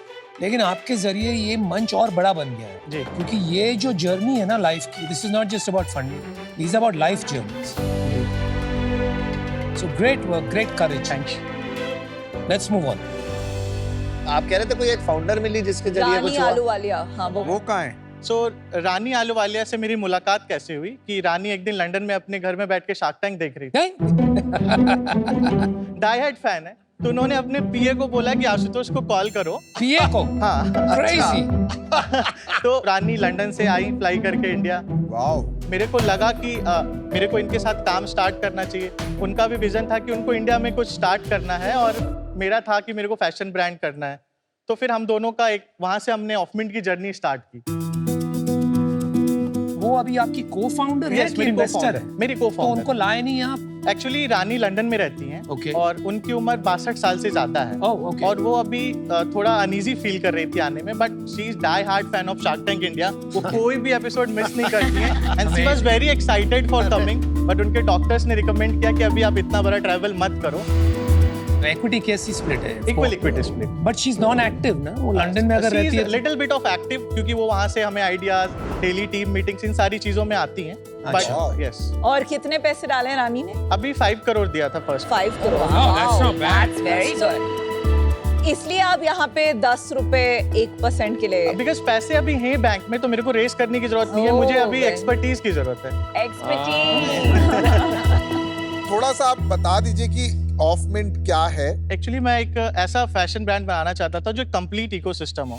लेकिन आपके जरिए ये मंच और बड़ा बन गया है, क्योंकि ये जो जर्नी है ना लाइफ की, this is not just about funding, this is about life journeys. So great work, great courage. Thank you. Let's move on. आप कह रहे थे कोई एक फाउंडर मिली जिसके जरिए कुछ हुआ? रानी आलूवालिया। हाँ वो कहाँ है? सो रानी आलूवालिया से मेरी मुलाकात कैसे हुई कि रानी एक दिन लंदन में अपने घर में बैठ के शार्क टैंक देख रही थी। डाई हार्ड फैन है, तो उन्होंने अपने पीए को बोला कि आशुतोष को कॉल करो। पीए को? हाँ। क्रेजी। तो रानी लंदन से आई फ्लाई करके इंडिया। वाओ। मेरे को लगा कि मेरे को इनके साथ काम स्टार्ट करना चाहिए। उनका भी विजन था कि उनको इंडिया में कुछ स्टार्ट करना है और मेरा था कि मेरे को फैशन ब्रांड करना है। तो फिर हम दोनों का एक वहां से हमने ऑफमिंट की जर्नी स्टार्ट की। वो अभी आपकी को-फाउंडर है कि इन्वेस्टर है? मेरी को-फाउंडर। तो उनको लाए नहीं आप? एक्चुअली रानी लंदन में रहती हैं। Okay. और उनकी उम्र 62 साल से ज्यादा है। okay. और वो अभी थोड़ा अनईजी फील कर रही थी आने में, but she is die hard fan of Shark Tank India. वो कोई भी एपिसोड मिस नहीं करती हैं, and she was very excited for coming. But उनके डॉक्टर्स ने रिकमेंड किया कि अभी आप इतना बड़ा ट्रैवल मत करो। इक्विटी कैसी स्प्लिट है? Equal equity split. But she is non active ना, वो लंदन में अगर रहती है। लिटिल बिट ऑफ एक्टिव, क्योंकि वो वहां से हमें आइडियाज, डेली टीम मीटिंग्स, इन सारी चीजों में आती हैं। But yes. और कितने पैसे डाले रानी ने? अभी 5 करोड़ दिया था first. 5 crore. that's not bad. That's very good. इसलिए आप यहाँ पे 10 रुपए 1% के लिए? बिकॉज पैसे अभी हैं बैंक में, तो मेरे को रेस करने की जरूरत नहीं है। मुझे अभी एक्सपर्टीज की जरूरत है। थोड़ा सा आप बता दीजिए कि ऑफमिंट क्या है? एक्चुअली मैं एक ऐसा फैशन ब्रांड बनाना चाहता था जो कंप्लीट इकोसिस्टम हो।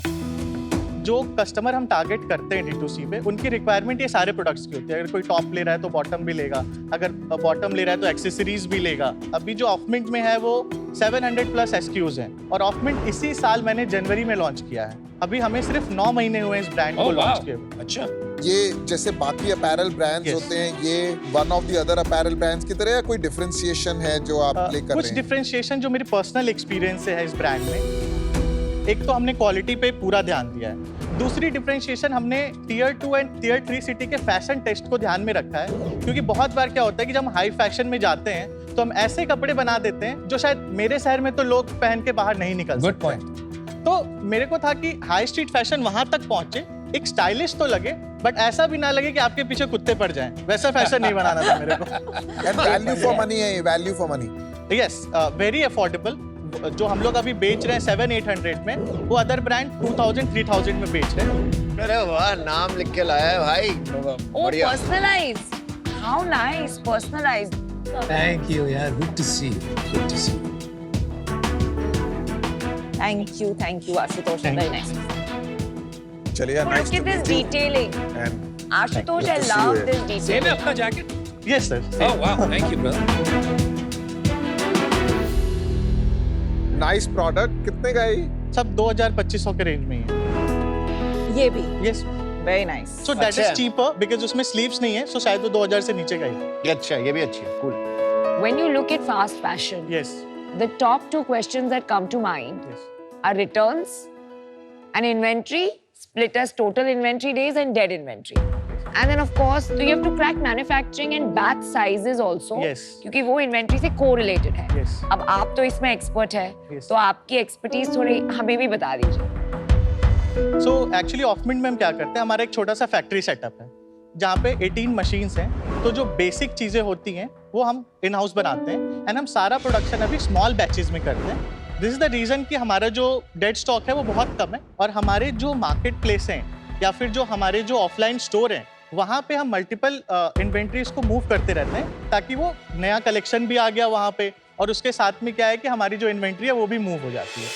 जो कस्टमर हम टारगेट करते हैं D2C पे, उनकी रिक्वायरमेंट ये सारे प्रोडक्ट्स की होती है। अगर कोई टॉप ले रहा है तो बॉटम भी लेगा, अगर बॉटम ले रहा है तो एक्सेसरीज भी लेगा। अभी जो ऑफमिंट में है वो 700+ SKUs हैं और ऑफमिंट इसी साल मैंने जनवरी में लॉन्च किया है। अभी हमें सिर्फ 9 महीने हुए इस ब्रांड को लॉन्च किए। अच्छा, ये जैसे बाकी अपैरल ब्रांड्स होते हैं, ये one of the other apparel brands की तरह, या कोई डिफरेंशिएशन है जो आप प्ले कर रहे कुछ हैं? डिफरेंशिएशन जो मेरी पर्सनल एक्सपीरियंस से है इस ब्रांड में। एक तो हमने क्वालिटी पे पूरा ध्यान दिया है। दूसरी डिफरेंशिएशन, हमने टियर 2 एंड टियर 3 सिटी के फैशन टेस्ट को ध्यान में रखा है, क्योंकि बहुत बार क्या होता है कि जब हम हाई फैशन में जाते हैं तो हम ऐसे कपड़े बना देते हैं जो शायद मेरे शहर में तो लोग पहन के बाहर नहीं निकल गुड सकते। पॉइंट। तो मेरे को था कि हाई स्ट्रीट फैशन वहां तक पहुंचे, एक स्टाइलिश तो लगे बट ऐसा भी ना लगे कि आपके पीछे कुत्ते पड़ जाएं। वैसा फैशन नहीं बनाना था मेरे को। एंड वैल्यू फॉर मनी है, value for money. Yes, very affordable. जो हम लोग अभी बेच रहे हैं 700-800 में, वो अदर ब्रांड 2000-3000 में बेच रहे हैं। अरे वाह, नाम लिख के लाया है भाई। Oh, personalized. How nice, personalized. Thank you यार, good to see you, good to see you. Thank you, Ashutosh. Very nice. चलिए, Oh, nice look to at this meet you. detailing. And Ashutosh, I Good to see love you. this same है detailing. अपना jacket? Yes sir. Oh wow, thank you brother. Nice product. कितने का है ये? सब 2000-2500 के range में ही है। ये भी yes, very nice. So that अच्छा इज है। चीपर बिकॉज उसमें स्लीव्स नहीं है, सो शायद वो 2000 से नीचे का ही। ये अच्छा है, ये भी अच्छी है, cool. When you look at fast fashion, yes the top 2 questions that come to mind yes are returns and inventory, split as total inventory days and dead inventory. And then of course, so you have to crack manufacturing and batch sizes also. Yes. क्योंकि वो inventory से correlated है. Yes. अब आप तो इसमें expert है, Yes. तो आपकी expertise थोड़ी हमें भी बता दीजिए. सो एक्चुअली ऑफमिंट में हम क्या करते हैं, हमारा एक छोटा सा फैक्ट्री सेटअप है जहाँ पे 18 मशीन्स हैं। तो जो बेसिक चीज़ें होती हैं वो हम इन हाउस बनाते हैं एंड हम सारा प्रोडक्शन अभी स्मॉल बैचेस में करते हैं। दिस इज द रीज़न कि हमारा जो डेड स्टॉक है वो बहुत कम है, और हमारे जो मार्केट प्लेस हैं या फिर जो हमारे जो ऑफलाइन स्टोर हैं वहाँ पे हम मल्टीपल इन्वेंट्रीज को मूव करते रहते हैं, ताकि वो नया कलेक्शन भी आ गया वहाँ पे, और उसके साथ में क्या है कि हमारी जो इन्वेंट्री है वो भी मूव हो जाती है।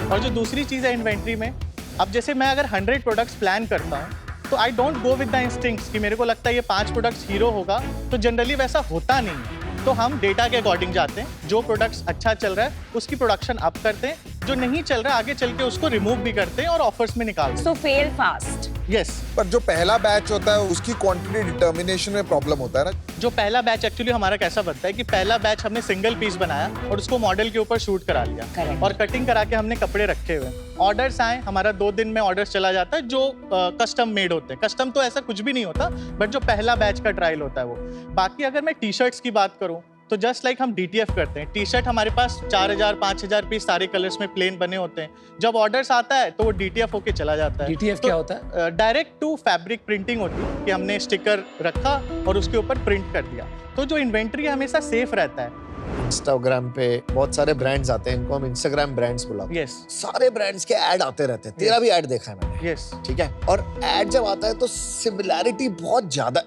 और जो दूसरी चीज़ है इन्वेंट्री में, अब जैसे मैं अगर 100 प्रोडक्ट्स प्लान करता हूँ तो I don't go with the instincts कि मेरे को लगता है ये 5 प्रोडक्ट्स हीरो होगा, तो जनरली वैसा होता नहीं है। तो हम डेटा के अकॉर्डिंग जाते हैं, जो प्रोडक्ट्स अच्छा चल रहा है उसकी प्रोडक्शन अप करते हैं, जो नहीं चल रहा है आगे चल के उसको रिमूव भी करते हैं और ऑफर्स में निकालते So fail fast. हैं। यस, पर जो पहला बैच होता है उसकी क्वांटिटी डिटर्मिनेशन में प्रॉब्लम होता है ना। जो पहला बैच एक्चुअली हमारा कैसा बनता है कि पहला बैच हमने सिंगल पीस बनाया और उसको मॉडल के ऊपर शूट करा लिया Correct. और कटिंग करा के हमने कपड़े रखे हुए। ऑर्डर्स आए, हमारा 2 दिन में ऑर्डर्स चला जाता है, जो कस्टम मेड होते हैं। कस्टम तो ऐसा कुछ भी नहीं होता, बट जो पहला बैच का ट्रायल होता है वो। बाकी अगर मैं टी शर्ट्स की बात करूँ तो जस्ट लाइक हम DTF करते हैं। टी शर्ट हमारे पास 4000-5000 पीस सारे कलर्स में प्लेन बने होते हैं। जब ऑर्डर्स आता है तो वो DTF होके चला जाता है। DTF क्या होता है? डायरेक्ट टू फैब्रिक प्रिंटिंग होती है कि हमने स्टिकर रखा और उसके ऊपर प्रिंट कर दिया, तो जो इन्वेंट्री हमेशा सेफ रहता है। इंस्टाग्राम पे बहुत सारे ब्रांड्स आते हैं, इनको हम इंस्टाग्राम ब्रांड्स बुलाते हैं। यस सारे ब्रांड्स के ऐड आते रहते हैं, तेरा भी ऐड देखा है मैंने। यस, ठीक है, और ऐड जब आता है तो सिमिलैरिटी बहुत ज्यादा,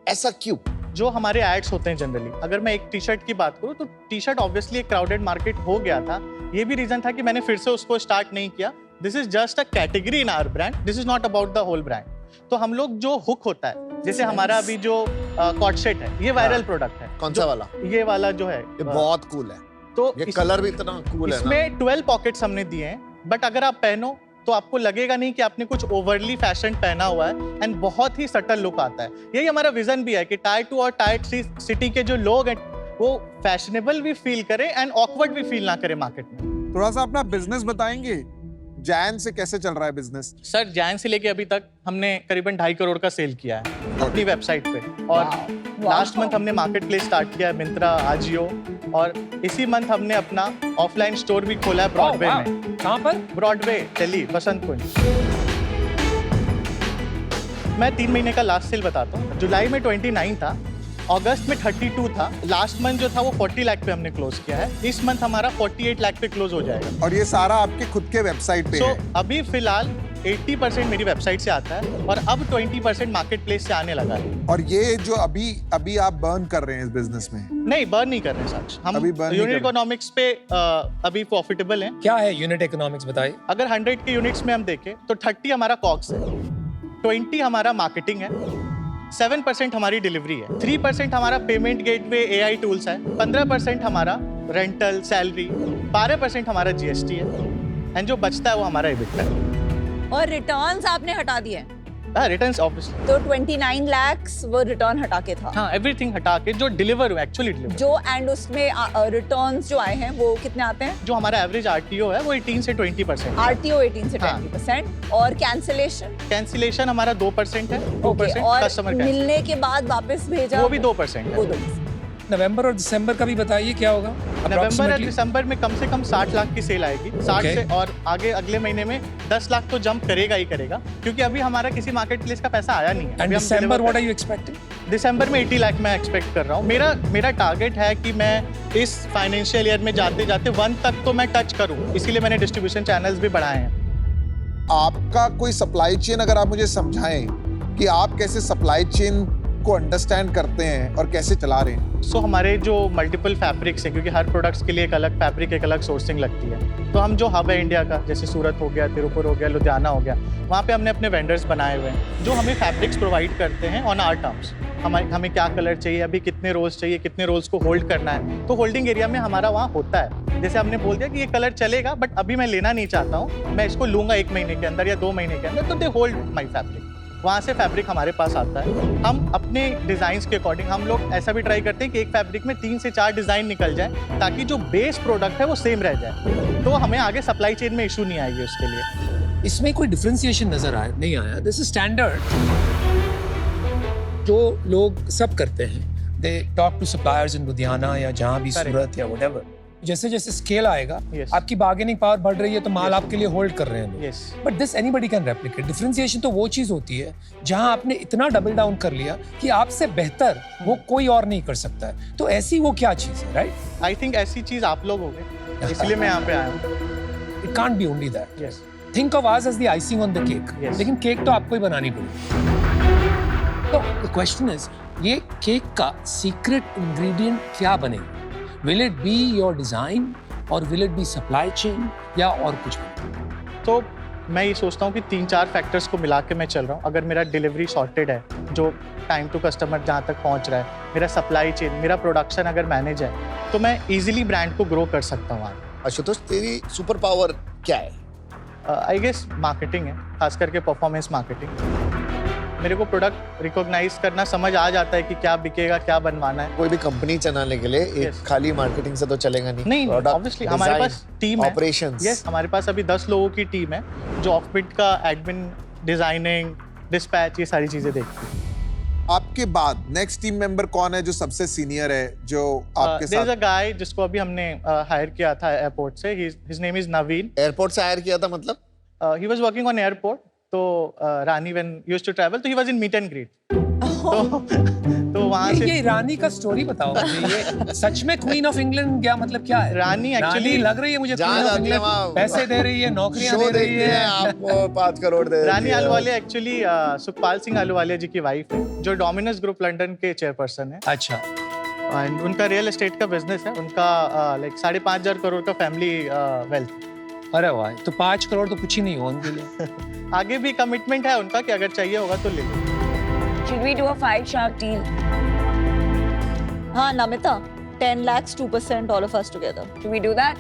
ऐसा क्यों? जो हमारे एड्स होते हैं जनरली, अगर मैं एक टी शर्ट की बात करूँ तो टी शर्ट ऑब्वियसली एक क्राउडेड मार्केट हो गया था। ये भी रीजन था कि मैंने फिर से उसको स्टार्ट नहीं किया। This is just a category in our brand, this is not about the whole brand. तो हम लोग जो हुक होता है, जैसे हमारा अभी जो कॉट सेट है, ये वायरल प्रोडक्ट है। कौन सा वाला? ये वाला जो है, ये बहुत कूल है। तो ये कलर भी इतना कूल है ना। इसमें 12 पॉकेट्स हमने दिए हैं, बट अगर आप पहनो तो आपको लगेगा नहीं कि आपने कुछ ओवरली फैशन पहना हुआ है, एंड बहुत ही सटल लुक आता है। यही हमारा विजन भी है कि टायर 2 और टायर 3 सिटी के जो लोग हैं वो फैशनेबल भी फील करें एंड ऑकवर्ड भी फील ना करें मार्केट में। थोड़ा सा अपना बिजनेस बताएंगे, जैन से कैसे चल रहा है बिजनेस? सर, जैन से लेके अभी तक हमने करीबन 2.5 करोड़ का सेल किया है अपनी वेबसाइट पे, और लास्ट मंथ हमने मार्केट प्लेस स्टार्ट किया है, मिंत्रा, आजियो, और इसी मंथ हमने अपना ऑफलाइन स्टोर भी खोला है ब्रॉडवे में। कहाँ पर? ब्रॉडवे, दिल्ली, बसंत कुंज। मैं 3 महीने का लास्ट सेल बताता हूँ। जुलाई में 29 था, अगस्त में 32 था, लास्ट मंथ जो था वो 40 लाख पे हमने क्लोज किया है। इस मंथ हमारा 48 लाख पे क्लोज हो जाएगा। और ये सारा आपके खुद के वेबसाइट पे है? अभी फिलहाल 80% मेरी वेबसाइट से आता है और अब 20% मार्केट प्लेस से आने लगा है। और ये जो अभी आप बर्न कर रहे हैं इस बिजनेस में? नहीं, बर्न नहीं कर रहे साक्ष, हम अभी burn नहीं यूनिट कर रहे। इकोनॉमिक्स पे अभी प्रॉफिटेबल हैं। क्या है यूनिट इकोनॉमिक्स बताइए? अगर 100 के यूनिट्स में हम देखें तो 30 हमारा कॉक्स है, 20 हमारा मार्केटिंग है, 7% हमारी डिलीवरी है, 3% हमारा पेमेंट गेटवे AI टूल्स है, 15% हमारा रेंटल सैलरी, 12% हमारा GST है, एंड जो बचता है वो हमारा EBITDA है। और रिटर्न्स आपने हटा दिए हैं, रिटर्न्स ऑब्वियसली, तो 29 lakhs वो रिटर्न हटा के था। हाँ, एवरीथिंग हटा के जो डिलीवर हुआ, एक्चुअली डिलीवर जो एंड उसमें रिटर्न्स जो आए हैं वो कितने आते हैं? जो हमारा एवरेज RTO है वो 18 से 20%। RTO 18 से हाँ। 20% और कैंसिलेशन? कैंसिलेशन हमारा 2% है, 2% और कस्टमर मिलने के बाद वापस भेजा वो भी 2% है। वो 2%। नवंबर और दिसंबर का भी बताइए क्या होगा? नवंबर और Approximately? दिसंबर में कम से कम 60 लाख की सेल आएगी, 60 Okay. से, और आगे अगले महीने में 10 लाख तो जंप करेगा ही करेगा, क्योंकि अभी हमारा किसी मार्केट प्लेस का पैसा आया नहीं है। And अभी हम December, deliver what कर- are you expecting? दिसंबर में 80 लाख मैं एक्सपेक्ट कर रहा हूँ। मेरा टारगेट है कि मैं इस फाइनेंशियल ईयर में जाते जाते 1 तक तो मैं टच करूँ, इसीलिए मैंने डिस्ट्रीब्यूशन चैनल्स भी बढ़ाए हैं। आपका कोई सप्लाई चेन अगर आप मुझे समझाएं कि आप कैसे सप्लाई चेन को अंडरस्टैंड करते हैं और कैसे चला रहे हैं? सो हमारे जो मल्टीपल फैब्रिक्स है, क्योंकि हर प्रोडक्ट्स के लिए एक अलग फैब्रिक, एक अलग सोर्सिंग लगती है, तो हम जो हब है इंडिया का, जैसे सूरत हो गया, तिरुपुर हो गया, लुधियाना हो गया, वहाँ पे हमने अपने वेंडर्स बनाए हुए हैं जो हमें फैब्रिक्स प्रोवाइड करते हैं ऑन आवर टर्म्स। हमें क्या कलर चाहिए, अभी कितने रोल्स चाहिए, कितने रोल्स को होल्ड करना है, तो होल्डिंग एरिया में हमारा वहाँ होता है। जैसे हमने बोल दिया कि ये कलर चलेगा बट अभी मैं लेना नहीं चाहता हूँ, मैं इसको लूँगा 1 महीने के अंदर या 2 महीने के अंदर, तो दे होल्ड माई फैब्रिक। वहाँ से फैब्रिक हमारे पास आता है। हम अपने डिज़ाइंस के अकॉर्डिंग हम लोग ऐसा भी ट्राई करते हैं कि एक फैब्रिक में 3 से 4 डिज़ाइन निकल जाए, ताकि जो बेस प्रोडक्ट है वो सेम रह जाए, तो हमें आगे सप्लाई चेन में इशू नहीं आएगी उसके लिए। इसमें कोई डिफरेंशिएशन नजर आया नहीं आया? दिस इज स्टैंडर्ड जो लोग सब करते हैं। दे टॉक टू सप्लायर्स इन लुधियाना या जहाँ भी Correct. सूरत या व्हाटएवर। जैसे जैसे स्केल आएगा, Yes. आपकी बार्गेनिंग पावर बढ़ रही है तो माल Yes. आपके लिए होल्ड कर रहे हैं लोग। Yes. But this anybody can replicate. Differentiation तो वो चीज होती है जहां आपने इतना डबल डाउन कर लिया कि आपसे बेहतर वो कोई और नहीं कर सकता है। तो ऐसी वो क्या चीज है, राइट? आई थिंक ऐसी चीज़ आप लोग हो गए, इसलिए मैं यहाँ पे आया हूँ। It can't be only that. Yes. Think of us as the icing on the cake. Yes. लेकिन केक तो आपको ही बनानी पड़ेगी। तो द क्वेश्चन इज, ये केक का सीक्रेट इंग्रेडिएंट क्या बनेगा? Will it be your design और will it be supply chain या और कुछ भी? तो मैं ये सोचता हूँ कि 3-4 फैक्टर्स को मिला के मैं चल रहा हूँ। अगर मेरा डिलीवरी सॉर्टेड है, जो टाइम टू कस्टमर जहाँ तक पहुँच रहा है, मेरा सप्लाई चेन, मेरा प्रोडक्शन अगर मैनेज है, तो मैं इजीली ब्रांड को ग्रो कर सकता हूँ आगे। आशुतोष, तेरी सुपर पावर क्या है? आई गेस मार्केटिंग है, खास करके परफॉर्मेंस मार्केटिंग। मेरे को प्रोडक्ट रिकॉग्नाइज करना, समझ आ जाता है कि क्या बिकेगा, क्या बनवाना है। कोई भी कंपनी चलाने के लिए एक Yes. खाली मार्केटिंग से तो चलेगा नहीं। नहीं, ऑब्वियसली हमारे पास टीम है, ऑपरेशंस। यस, हमारे पास अभी 10 लोगों की टीम है जो ऑफबिट का एडमिन, डिजाइनिंग, डिस्पैच, ये सारी चीजें देखती है। आपके बाद नेक्स्ट टीम मेंबर कौन है जो सबसे सीनियर है, जो आपके देयर इज अ साथ? गाय जिसको अभी हमने हायर किया था एयरपोर्ट से। His name is Naveen. Airport से हायर किया था मतलब? He was working on airport, तो Rani when used to travel, तो he was in meet and greet. तो वहां से ये रानी का स्टोरी बताओ मुझे। ये सच में क्वीन ऑफ इंग्लैंड क्या मतलब क्या है? रानी actually- लग रही है मुझे जहाँ क्वीन ऑफ जाते हैं इंग्लैंड, वहाँ- पैसे दे रही है, नौकरियां शो दे रही देखते हैं, है। आपको 5 करोड़ दे देती रानी है। आलूवालिया एक्चुअली सुखपाल सिंह आलूवालिया जी की वाइफ है, जो डोमिनोज ग्रुप लंदन के चेयरपर्सन है। अच्छा, एंड उनका रियल एस्टेट का बिजनेस है। उनका लाइक 5,500 करोड़ का फैमिली वेल्थ। अरे वाह, तो 5 करोड़ तो कुछ ही नहीं हो उनके लिए। आगे भी कमिटमेंट है उनका कि अगर चाहिए होगा तो ले लो। Should we do a 5 shark deal? हाँ Namita, 10 lakhs 2% all of us together. Should we do that?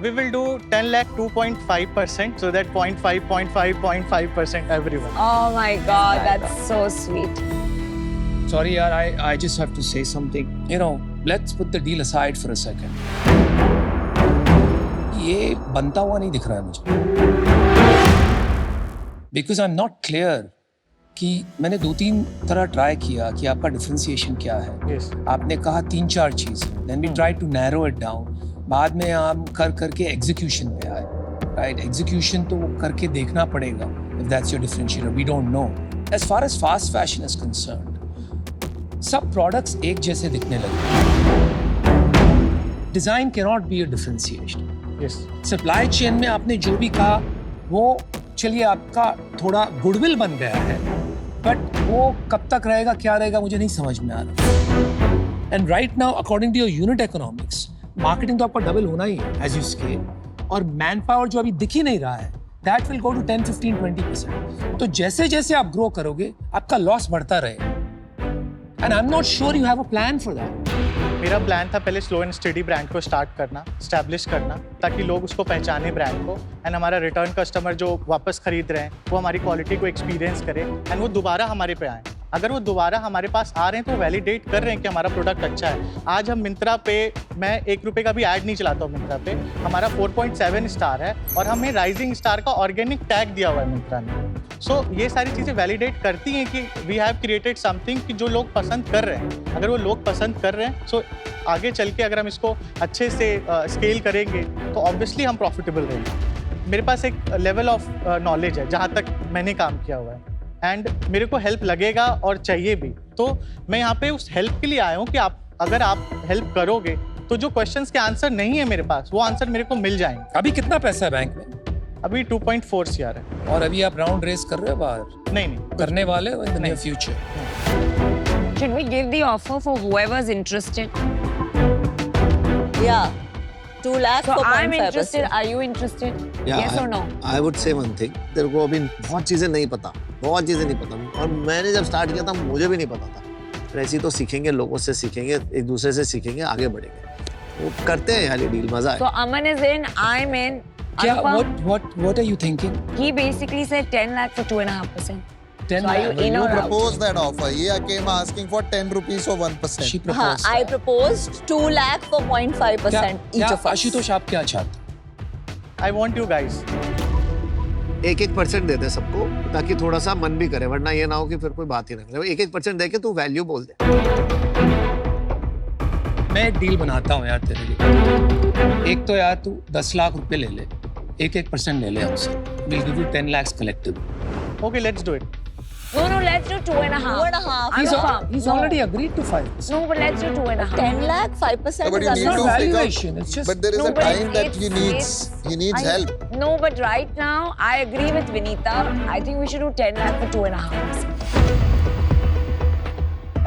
We will do 10 lakh 2.5%, so that 0.5% everyone. Oh my God, that's so sweet. Sorry यार, I just have to say something. You know, let's put the deal aside for a second. ये बनता हुआ नहीं दिख रहा है मुझे। Because I'm not clear कि मैंने 2-3 तरह ट्राई किया कि आपका डिफरेंशिएशन क्या है। Yes. आपने कहा 3-4 चीज़, then we tried to narrow it down. बाद में हम करके एग्जीक्यूशन पे आए, राइट? एग्जीक्यूशन तो करके देखना पड़ेगा if that's your differentiator. We don't know. As far as fast fashion is concerned, सब प्रोडक्ट्स एक जैसे दिखने लगे। Design cannot be a differentiation. Yes. Supply chain में आपने जो भी कहा वो चलिए आपका थोड़ा गुडविल बन गया है, बट वो कब तक रहेगा, क्या रहेगा, मुझे नहीं समझ में आ रहा। And right now according to your unit economics, marketing तो आपका डबल होना ही है एज यू स्केल, और मैन पावर जो अभी दिख ही नहीं रहा है, दैट विल गो टू 10, 15, 20%। तो जैसे जैसे आप ग्रो करोगे आपका लॉस बढ़ता रहेगा, and I am not sure you have a plan for that. मेरा प्लान था पहले स्लो एंड स्टडी ब्रांड को स्टार्ट करना, स्टैब्लिश करना, ताकि लोग उसको पहचाने ब्रांड को, एंड हमारा रिटर्न कस्टमर जो वापस खरीद रहे हैं वो हमारी क्वालिटी को एक्सपीरियंस करे एंड वो दोबारा हमारे पे आए। अगर वो दोबारा हमारे पास आ रहे हैं तो वैलिडेट कर रहे हैं कि हमारा प्रोडक्ट अच्छा है। आज हम मिंत्रा पे, मैं 1 रुपये का भी ऐड नहीं चलाता हूँ मिंत्रा पे, हमारा 4.7 स्टार है और हमें राइजिंग स्टार का ऑर्गेनिक टैग दिया हुआ है मिंत्रा ने। सो ये सारी चीज़ें वैलिडेट करती हैं कि वी हैव क्रिएटेड समथिंग कि जो लोग पसंद कर रहे हैं। अगर वो लोग पसंद कर रहे हैं, सो आगे चल के अगर हम इसको अच्छे से स्केल करेंगे तो ऑब्वियसली हम प्रॉफिटेबल रहेंगे। मेरे पास एक लेवल ऑफ नॉलेज है जहाँ तक मैंने काम किया हुआ है, एंड मेरे को हेल्प लगेगा और चाहिए भी, तो मैं यहाँ पे उस हेल्प के लिए आया हूँ कि अगर आप हेल्प करोगे तो जो क्वेश्चंस के आंसर नहीं है मेरे पास, वो आंसर मेरे को मिल जाएंगे। अभी कितना पैसा है बैंक में? अभी 2.4 CR है। और अभी आप राउंड रेस कर रहे हो बाहर? नहीं करने वाले हो in the near future? Should we give the offer for whoever's interested? Yeah, 2 lakh So for I'm 0.5%. interested. Are you interested? Yes or no? I would say one thing. तेरे को अभी बहुत चीजें नहीं पता, बहुत चीजें नहीं पता, और मैंने जब स्टार्ट किया था मुझे भी नहीं पता था। फिर ऐसे ही तो सीखेंगे, लोगों से सीखेंगे, एक दूसरे से सीखेंगे, आगे बढ़ेंगे। वो करते हैं यार ये डील, मजा है। So Aman is in, I'm in. क्या Anupam, what are you thinking? he basically said 10 lakh for 2.5%. 10 So are you lakh? in You or out? proposed that offer. I came asking for 10 rupees for 1%. She हाँ, proposed I that. proposed 2 lakh for 0.5% each क्या of us. Ashutosh आप क्या चाहते? I want you guys 1% देते सबको, ताकि थोड़ा सा मन भी करे, वरना ये ना हो कि फिर कोई बात ही ना करे। 1% दे के तू वैल्यू बोल दे। मैं एक डील बनाता हूँ यार तेरे लिए। एक तो यार तू 10 लाख रुपए ले ले, 1% ले ले हमसे। We'll give you 10 lakhs collective. Okay, let's do it. No, let's do 2.5. 2.5. Anupam, He's already agreed to 5%. no, but let's do 2.5. 10 lakh, 5% But is you need enough. to pick Valuation, it's up. just- But there is No, a but time that he needs help. No, but right now I agree with Vinita. I think we should do 10 lakh for 2.5%.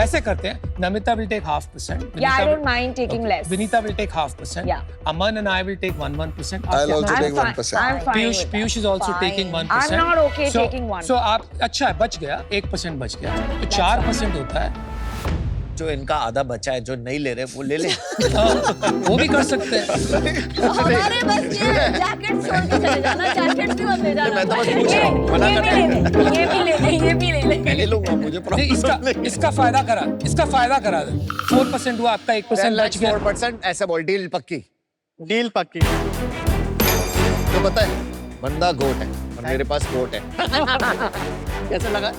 ऐसे करते हैं, Namita will take 0.5%. Yeah, I Vinita don't will- mind taking Okay. less. Vinita will take 0.5%. Yeah. Aman and I will take 1%. I'll also I'm take fine. 1%. I'm fine with that. Piyush is also Fine. taking 1%. I'm not okay taking 1. So आप अच्छा है, बच गया, 1% बच गया, तो 4% होता है। जो इनका आधा बचा है, जो नहीं ले रहे वो ले ले। वो भी कर सकते हैं। हमारे बस ये जैकेट छोड़ के चले जाना, जैकेट भी मत ले जाना। मैं तो बस पूछ रहा हूँ, मना कर रहे हैं। ये भी ले ले, ये भी ले ले। मैं ले लूंगा, मुझे नहीं, इसका फायदा करा दे। 4% हुआ, आपका 1% बच गया। 4%, ऐसे बोल, डील पक्की। डील पक्की। तो पता है, बंदा गोट है और मेरे पास गोट है। कैसा लगा?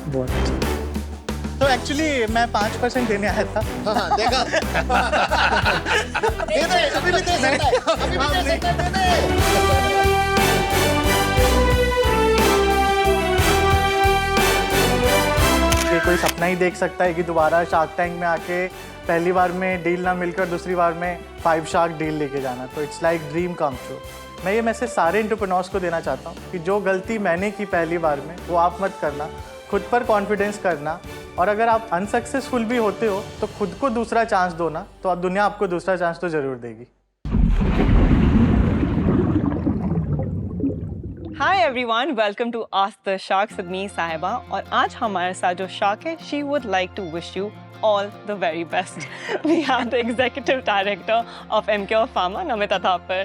तो एक्चुअली मैं 5% देने आया था। हाँ, देखा? दे दे, अभी भी दे सकता है, अभी भी दे सकता है, दे दे। ये कोई सपना ही देख सकता है कि दोबारा शार्क टैंक में आके पहली बार में डील ना मिलकर दूसरी बार में 5 शार्क डील लेके जाना। तो it's like dream come true. मैं ये मैसेज सारे एंटरप्रेन्योर्स को देना चाहता हूँ कि जो गलती मैंने की पहली बार में वो आप मत करना, खुद पर कॉन्फिडेंस करना, और अगर आप अनसक्सेसफुल भी होते हो तो खुद को दूसरा चांस दो ना, तो अब दुनिया आपको दूसरा चांस तो जरूर देगी। Hi everyone, welcome to ask the sharks with me Sahiba. और आज हमारे साथ जो शार्क है, she would like to wish you all the very best. We have the executive director of MK Pharma, Namita Thapar.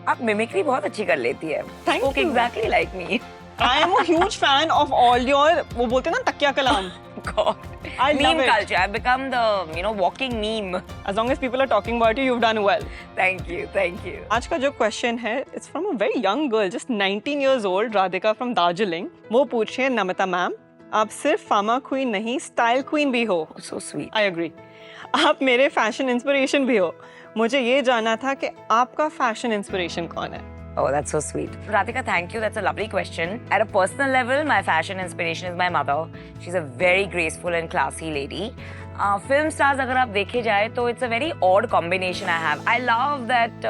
आप मिमिक्री बहुत अच्छी कर लेती है। Thank you. Exactly like me. I am a huge fan of all your, वो बोलते हैं ना तकिया कलाम. God. I love Meme it. culture. I've become the walking meme. As long as people are talking about you, you've done well. Thank you, thank you. आज का जो question है, it's from a very young girl, just 19 years old, Radhika from Darjeeling. वो पूछ रही है, Namita ma'am, आप सिर्फ फार्मा क्वीन नहीं, स्टाइल क्वीन भी हो. So sweet. I agree. आप मेरे फैशन इंस्पिरेशन भी हो. मुझे ये जानना था कि आपका फैशन इंस्पिरेशन कौन है? Oh, that's so sweet. Radhika, thank you. That's a lovely question. At a personal level, my fashion inspiration is my mother. She's a very graceful and classy lady. Film stars अगर आप देखे जाए तो it's a very odd combination I have. I love that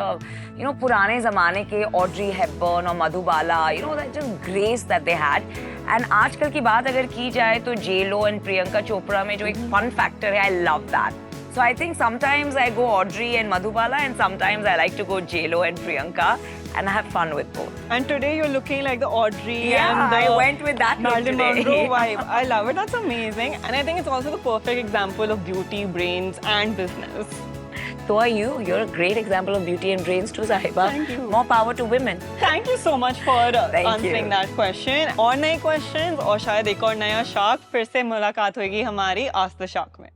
you know पुराने जमाने के Audrey Hepburn और Madhubala, you know that just grace that they had. And आजकल की बात अगर की जाए तो जेलो एंड प्रियंका चोपड़ा में जो एक फन फैक्टर है, I love that. So I think sometimes I go Audrey and Madhubala, and sometimes I like to go J-Lo and Priyanka, and I have fun with both. And today you're looking like the Audrey Yeah, and the I went with that look Marilyn today. Monroe vibe. I love it. That's amazing. And I think it's also the perfect example of beauty, brains, and business. So are you. You're a great example of beauty and brains too, Sahiba. Thank you. More power to women. Thank you so much for Thank answering you. that question. और नए questions और शायद एक और नया shark फिर से मुलाकात होगी हमारी आस्क द शार्क में.